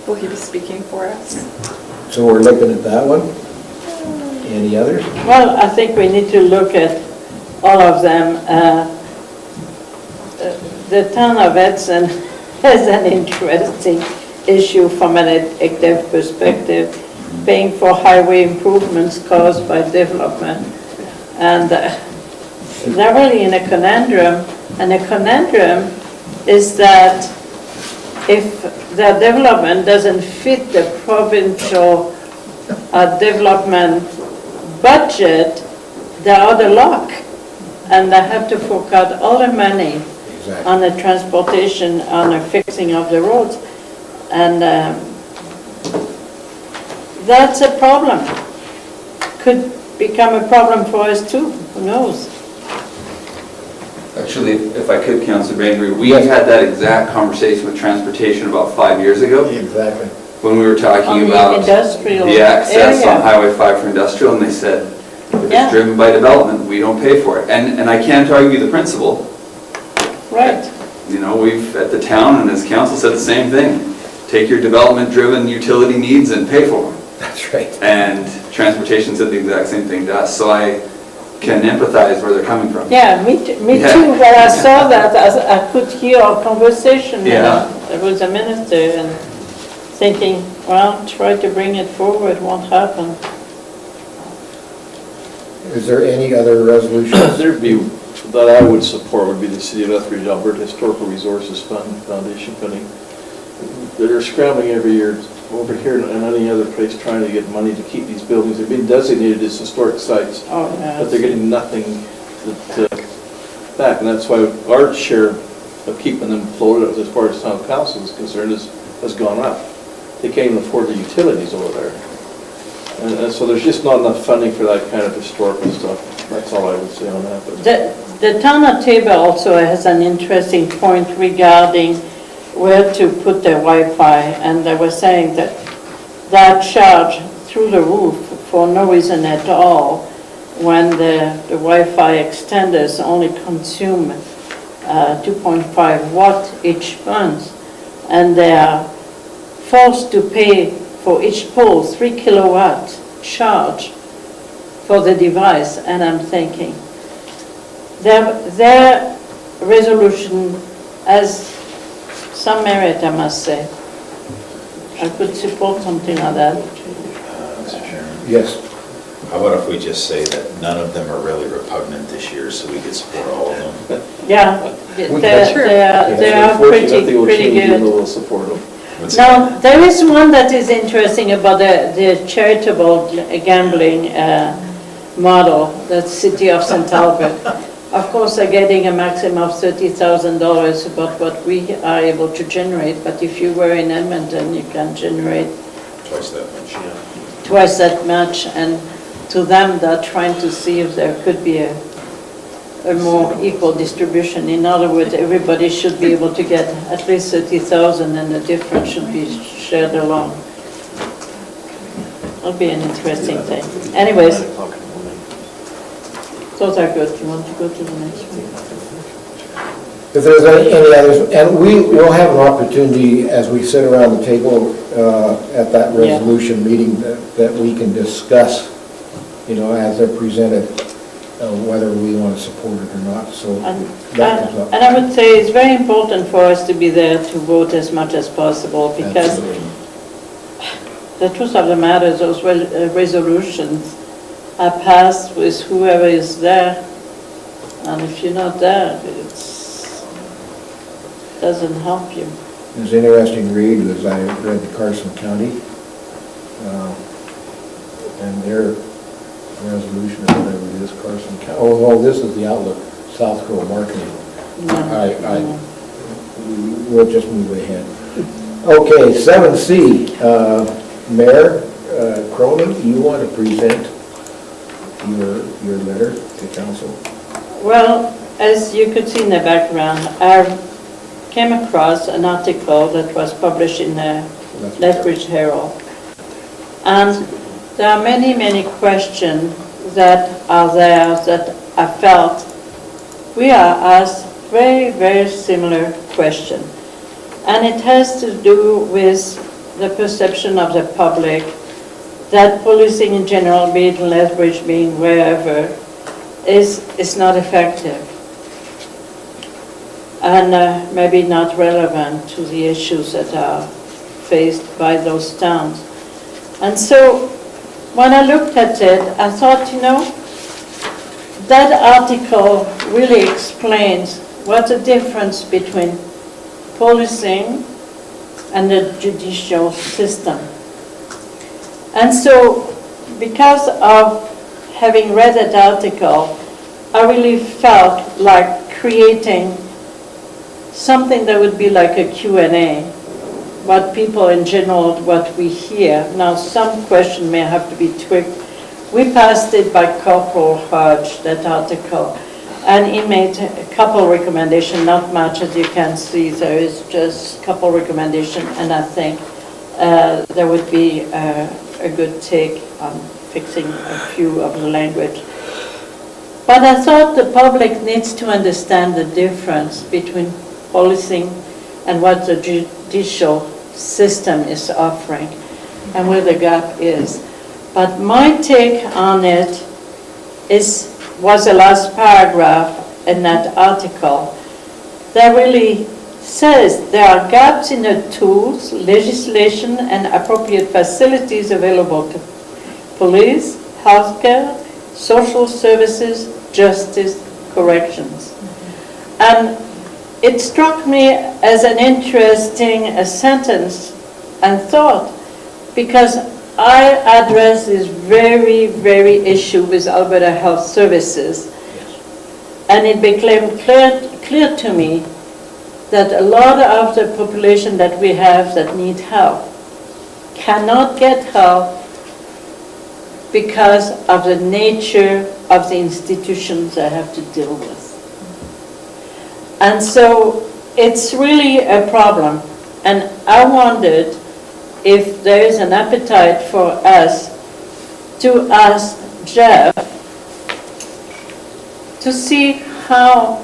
Will he be speaking for us? So we're looking at that one. Any others? Well, I think we need to look at all of them. The town of Edson has an interesting issue from an executive perspective, paying for highway improvements caused by development. And they're really in a conundrum. And the conundrum is that if the development doesn't fit the provincial development budget, they're out of luck. And they have to fork out all the money Exactly. on the transportation, on the fixing of the roads. And that's a problem. Could become a problem for us too, who knows? Actually, if I could, Councillor Bengry, we had that exact conversation with transportation about 5 years ago, Exactly. when we were On talking the about industrial the access on area. Highway 5 for industrial, and they said, if Yeah. it's driven by development, we don't pay for it. And I can't argue the principle. Right. You know, we've, at the town and as council, said the same thing. Take your development-driven utility needs and pay for them. That's right. And transportation said the exact same thing to us, so I can empathize where they're coming from. Yeah, me Yeah. too. When I saw that, I could hear our conversation. Yeah. There was a minister and thinking, well, try to bring it forward, won't happen. Is there any other resolutions? There'd be, that I would support would be the City of Lethbridge, Alberta Historical Resources Fund, Foundation funding. They're scrambling every year over here and any other place trying to get money to keep these buildings. They've been designated as historic sites, Oh, but they're yeah. getting nothing back. And that's why our share of keeping them floated as far as town council is concerned has gone up. They can't even afford the utilities over there. And so there's just not enough funding for that kind of historical stuff. That's all I would say on that. But The town of Tabor also has an interesting point regarding where to put the Wi-Fi, and they were saying that that charge through the roof for no reason at all when the Wi-Fi extenders only consume 2.5 watt each month, and they are forced to pay for each pole 3 kilowatt charge for the device. And I'm thinking, their resolution has some merit, I must say. I could support something like that. Mr. Chairman, Yes. how about if we just say that none of them are really repugnant this year, so we could support all of them? Yeah, they are unfortunately, nothing will pretty change, even though good. we'll support them. What's Now, there is one that is interesting about the charitable gambling model, the City of St. Albert. Of course, they're getting a maximum of $30,000 about what we are able to generate, but if you were in Edmonton, you can generate twice that much, yeah. twice that much, and to them, they're trying to see if there could be a more equal distribution. In other words, everybody should be able to get at least 30,000, and the difference should be shared along. It'll be an interesting thing. Anyways, those are good. You want to go to the next one? If there's any others, and we will have an opportunity as we sit around the table at that Yeah. resolution meeting that we can discuss, you know, as they're presented, whether we want to support it or not, so that comes up. And I would say it's very important for us to be there to vote as much as possible, because Absolutely. the truth of the matter is those resolutions are passed with whoever is there, and if you're not there, it doesn't help you. It was an interesting read as I read the Carson County, and their resolution, or whatever it is, Carson County, oh, this is the Outlook, South Dakota Marketing. We'll just move ahead. Okay, 7C, Mayor Kronen, you want to present your letter to council? Well, as you could see in the background, I came across an article that was published in the Lethbridge Herald. And there are many, many questions that are there that I felt we are asked very, very similar question. And it has to do with the perception of the public that policing in general, be it in Lethbridge, being wherever, is not effective. And maybe not relevant to the issues that are faced by those towns. And so when I looked at it, I thought, you know, that article really explains what's the difference between policing and the judicial system. And so, because of having read that article, I really felt like creating something that would be like a Q&A, what people in general, what we hear. Now, some question may have to be tweaked. We passed it by Corporal Hodge, that article, and he made a couple recommendations, not much as you can see, there is just a couple recommendations, and I think there would be a good take on fixing a few of the language. But I thought the public needs to understand the difference between policing and what the judicial system is offering and where the gap is. But my take on it was the last paragraph in that article that really says there are gaps in the tools, legislation, and appropriate facilities available to police, healthcare, social services, justice, corrections. And it struck me as an interesting sentence and thought, because I address this very, very issue with Alberta Health Services, and it became clear to me that a lot of the population that we have that need help cannot get help because of the nature of the institutions they have to deal with. And so it's really a problem. And I wondered if there is an appetite for us to ask Jeff to see how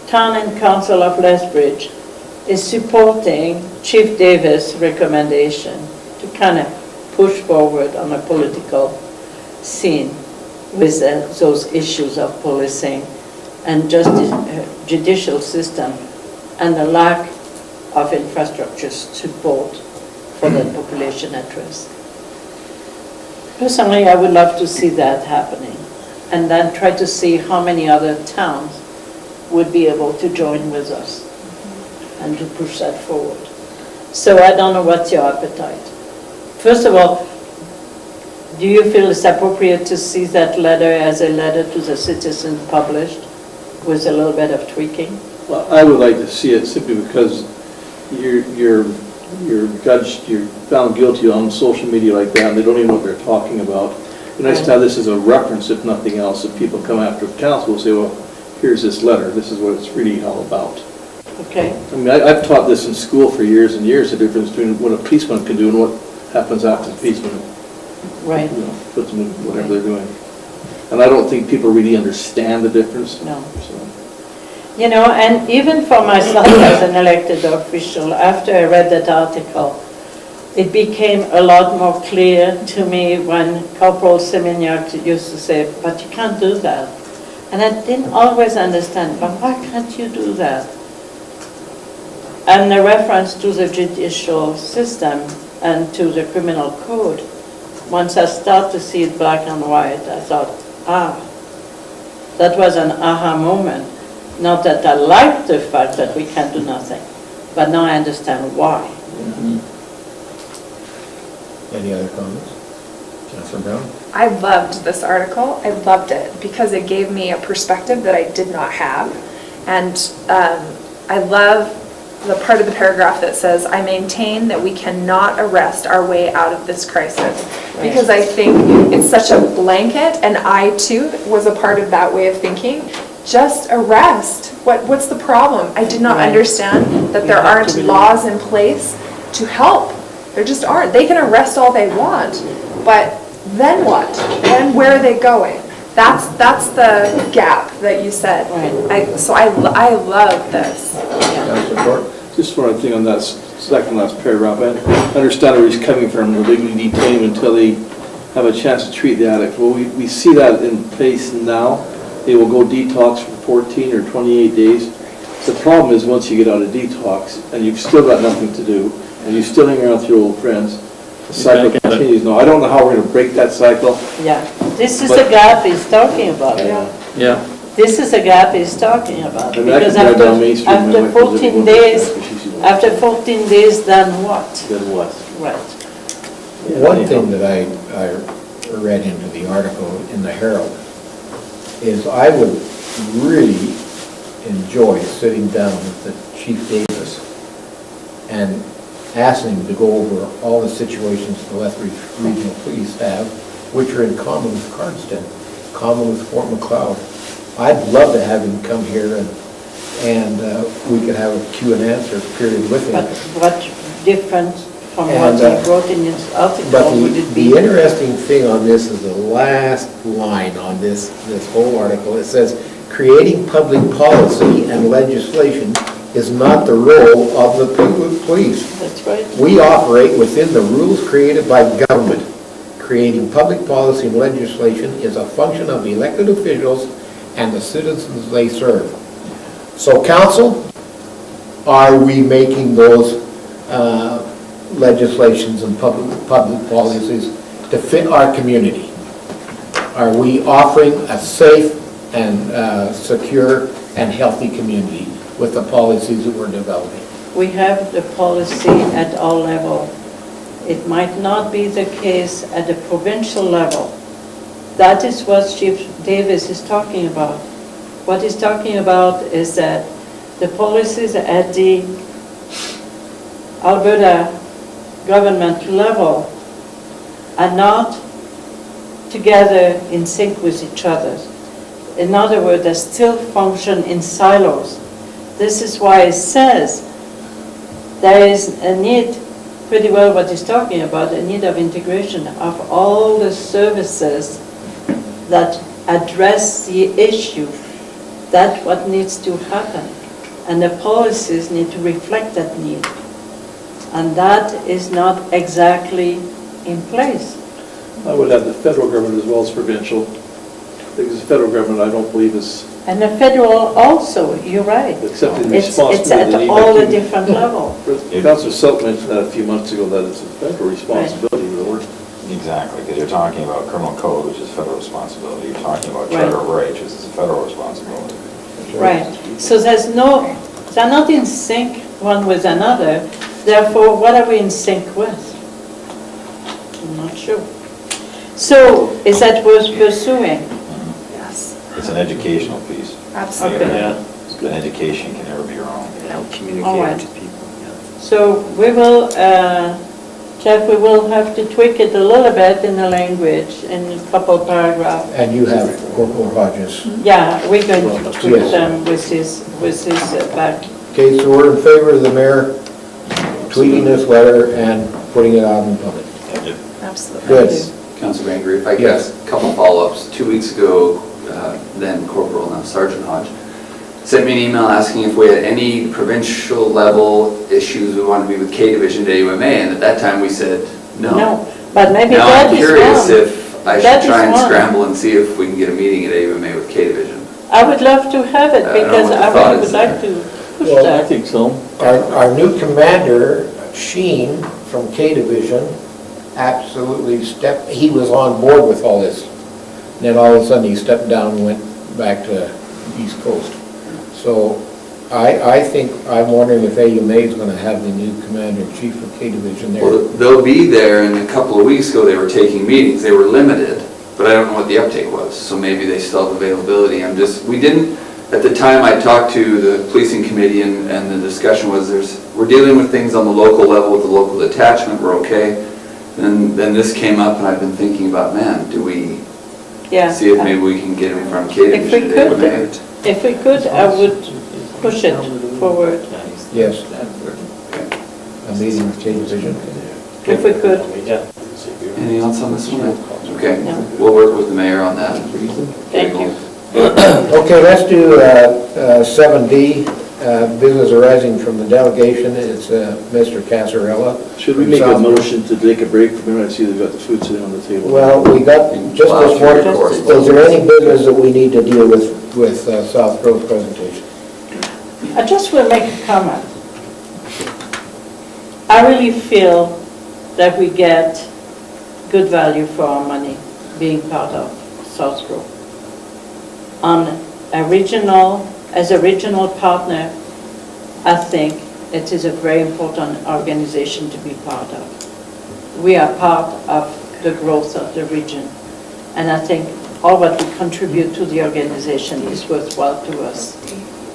Town and Council of Lethbridge is supporting Chief Davis' recommendation to kind of push forward on a political scene with those issues of policing and judicial system and the lack of infrastructure support for the population at risk. Personally, I would love to see that happening, and then try to see how many other towns would be able to join with us and to push that forward. So I don't know what's your appetite. First of all, do you feel it's appropriate to see that letter as a letter to the citizens published with a little bit of tweaking? Well, I would like to see it simply because you're judged, you're found guilty on social media like that, and they don't even know what they're talking about. And nice to have this as a reference, if nothing else, if people come after the council will say, well, here's this letter, this is what it's really all about. Okay. I mean, I've taught this in school for years and years, the difference between what a policeman can do and what happens after the policeman, Right. puts them in whatever they're doing. And I don't think people really understand the difference. No. So. You know, and even for myself as an elected official, after I read that article, it became a lot more clear to me when Corporal Seminyak used to say, but you can't do that. And I didn't always understand, but why can't you do that? And the reference to the judicial system and to the criminal code, once I start to see it black and white, I thought, that was an aha moment. Not that I like the fact that we can't do nothing, but now I understand why. Any other comments? Councillor Brown? I loved this article. I loved it because it gave me a perspective that I did not have. And I love the part of the paragraph that says, I maintain that we cannot arrest our way out of this crisis. Because I think it's such a blanket, and I too was a part of that way of thinking. Just arrest. What's the problem? I did not understand that there aren't laws in place to help. There just aren't. They can arrest all they want, but then what? Then where are they going? That's the gap that you said. So I love this. Councillor Court? Just one thing on that second last paragraph. I understand where he's coming from, the legally detain them until they have a chance to treat the addict. Well, we see that in place now. They will go detox for 14 or 28 days. The problem is once you get out of detox and you've still got nothing to do and you still hang around with your old friends, the cycle continues. Now, I don't know how we're going to break that cycle. Yeah, this is the gap he's talking about. Yeah. This is a gap he's talking about. I mean, I can Because drive down Main Street and my after wife is 14 living days, with her, she's- after 14 days, then what? Then what? Right. One thing that I read into the article in the Herald is I would really enjoy sitting down with the Chief Davis and asking him to go over all the situations the Lethbridge Regional Police have, which are in common with Cardston, common with Fort McLeod. I'd love to have him come here and we could have a Q and answer period with him. But what different from what And, he wrote in his article But would it be? the interesting thing on this is the last line on this whole article. It says, creating public policy and legislation is not the role of the police. That's right. We operate within the rules created by government. Creating public policy and legislation is a function of the elected officials and the citizens they serve. So council, are we making those legislations and public policies to fit our community? Are we offering a safe and secure and healthy community with the policies that we're developing? We have the policy at all level. It might not be the case at the provincial level. That is what Chief Davis is talking about. What he's talking about is that the policies at the Alberta government level are not together in sync with each other. In other words, they still function in silos. This is why it says there is a need, pretty well what he's talking about, a need of integration of all the services that address the issue. That's what needs to happen. And the policies need to reflect that need. And that is not exactly in place. I would add the federal government as well as provincial, because the federal government, I don't believe, is And the federal also, you're right. accepting the It's responsibility. at all the different levels. Councillor Selk mentioned that a few months ago, that it's a federal responsibility, really. Exactly, because you're talking about criminal code, which is federal responsibility. You're talking about Right. charter of rights, which is a federal responsibility. Right. So they're not in sync one with another. Therefore, what are we in sync with? I'm not sure. So, is that worth pursuing? Yes, It's an educational piece. absolutely. Yeah. An education can never be wrong. All right. Communicate to people. So we will, Jeff, we will have to tweak it a little bit in the language, in a couple paragraphs. And you have Corporal Hodges. Yeah, we're going to tweak Yes. them with his back. Okay, so we're in favor of the mayor tweeting this letter and putting it out in public. Absolutely. Good. Councillor Bengry, if I could Yes. ask a couple follow-ups. 2 weeks ago, then Corporal, now Sergeant Hodge, sent me an email asking if we had any provincial level issues we wanted to be with K Division to AUMA, and at that time we said no. No, but maybe Now that I'm is curious one. if I That should is try and one. scramble and see if we can get a meeting at AUMA with K Division. I would love to have it I don't know because what the I thought really is would like there. to push Well, I that. think so. Our new commander, Sheen, from K Division, absolutely he was on board with all this. And then all of a sudden he stepped down and went back to East Coast. So I think, I'm wondering if AUMA is going to have the new commander-in-chief of K Division there. Well, they'll be there, and a couple of weeks ago they were taking meetings. They were limited, but I don't know what the uptake was, so maybe they still have availability. at the time I talked to the policing committee and the discussion was we're dealing with things on the local level with the local detachment, we're okay. Then this came up and I've been thinking about, man, do we Yeah. see if maybe we can get him from Katie? If we could, If we could, I would push it forward, Yes. A meeting with Katie Vision. if we could. Yeah. Anything else on this one? Okay, No. we'll work with the mayor on that. Thank you. Okay, let's do 7D, business arising from the delegation. It's Mr. Casarella. Should we make a motion to take a break from here? I see they've got the food sitting on the table. Well, we got, just Wow, this morning, of course. is there any business that we need to deal with South Grove presentation? I just will make a comment. I really feel that we get good value for our money being part of South Grove. As a regional partner, I think it is a very important organization to be part of. We are part of the growth of the region, and I think all what we contribute to the organization is worthwhile to us.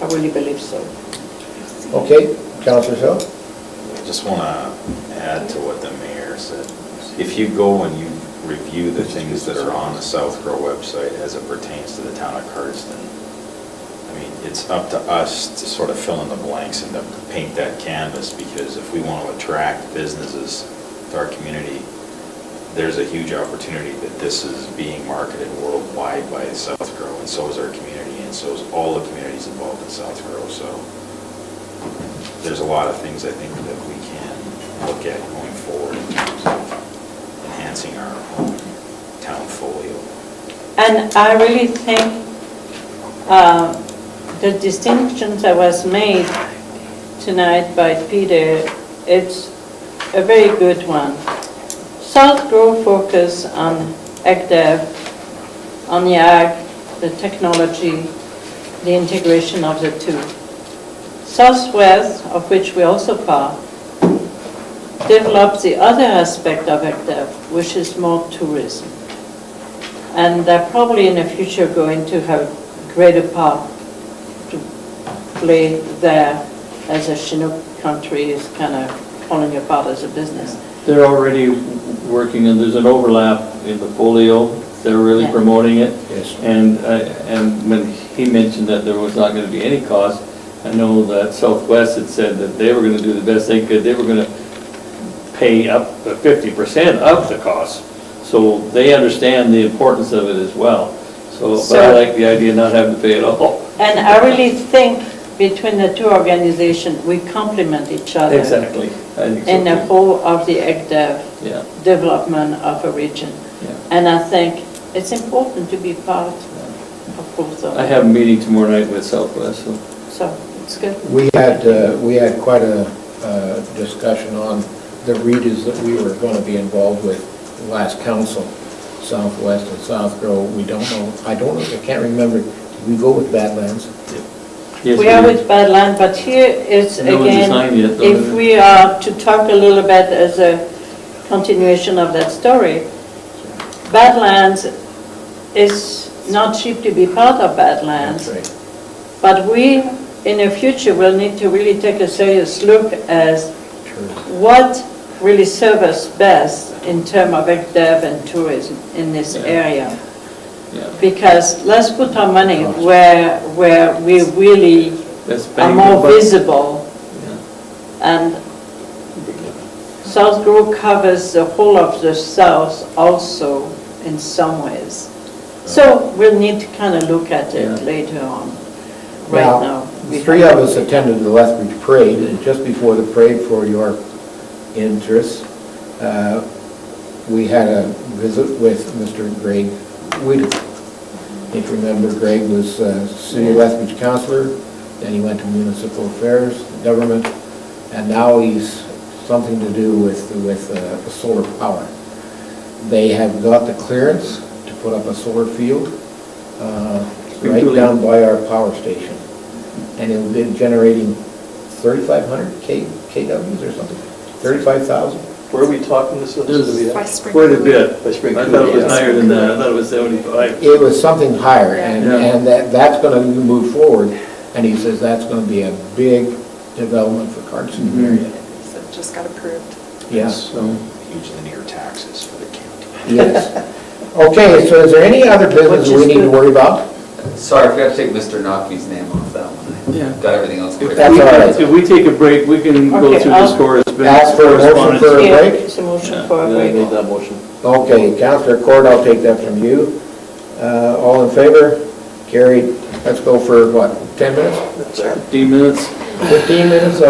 I really believe so. Okay, Councillor Selk? I just want to add to what the mayor said. If you go and you review the things that are on the South Grow website as it pertains to the town of Cardston, I mean, it's up to us to sort of fill in the blanks and to paint that canvas, because if we want to attract businesses to our community, there's a huge opportunity that this is being marketed worldwide by South Grow, and so is our community, and so is all the communities involved in South Grow. So there's a lot of things I think that we can look at going forward in terms of enhancing our own town folio. And I really think the distinctions that was made tonight by Peter, it's a very good one. South Grove focus on AgDev, on the ag, the technology, the integration of the two. Southwest, of which we also part, develops the other aspect of AgDev, which is more tourism. And they're probably in the future going to have a greater part to play there as a Chinook country is kind of falling apart as a business. They're already working, and there's an overlap in the polio. They're really Yeah. promoting it. Yes. And when he mentioned that there was not going to be any cost, I know that Southwest had said that they were going to do the best they could. They were going to pay up to 50% of the cost. So they understand the importance of it as well. But I like the idea of not having to pay it all. And I really think between the two organizations, we complement each other. Exactly. I think so In the too. whole of the AgDev Yeah. development of a region. Yeah. And I think it's important to be part of both of I them. have a meeting tomorrow night with Southwest, so. So it's good. We had quite a discussion on the regions that we were going to be involved with the last council, Southwest and South Grove. We don't know, I can't remember, did we go with Badlands? Yes, We are with Badland, but here is No one's again, assigned yet, though, if is it? we are to talk a little bit as a continuation of that story, Badlands is not cheap to be part of Badlands, That's right. but we, in the future, will need to really take a serious look as what really serves us best in terms of AgDev and tourism in this area. Yeah. Because let's put our money where we really That's are bang more for buck. visible. Yeah. And South Grove covers the whole of the south also in some ways. So we'll need to kind of look at it Yeah. later on. Right now. we Three of have- us attended the Lethbridge Parade, and just before the parade, for your interest, we had a visit with Mr. Greg Weider. If you remember, Greg was City of Lethbridge Councillor, then he went to Municipal Affairs, Government, and now he's something to do with solar power. They have got the clearance to put up a solar field right down by our power station. And it'll be generating 3,500 kWs or something, 35,000. Where are we talking this? By spring. Quite a bit. By spring. I thought it was higher than that, I thought it was 75. It was something higher, and, Yeah. and that's gonna move forward, and he says that's gonna be a big development for Carson area. So it just got approved. Yes, So, Huge linear taxes for the county. yes. Okay, so is there any other business we need to worry about? Sorry, I forgot to take Mr. Knockby's name off that one. yeah. Got everything else clear. That's all right. If we take a break, we can go Okay, through I'll- this correspondence. Ask for a motion for a Yeah, break? it's a motion for a Yeah, I break. made that motion. Okay, Councillor Court, I'll take that from you. All in favor? Carried. Let's go for what, 10 minutes? 15 minutes. 15 minutes of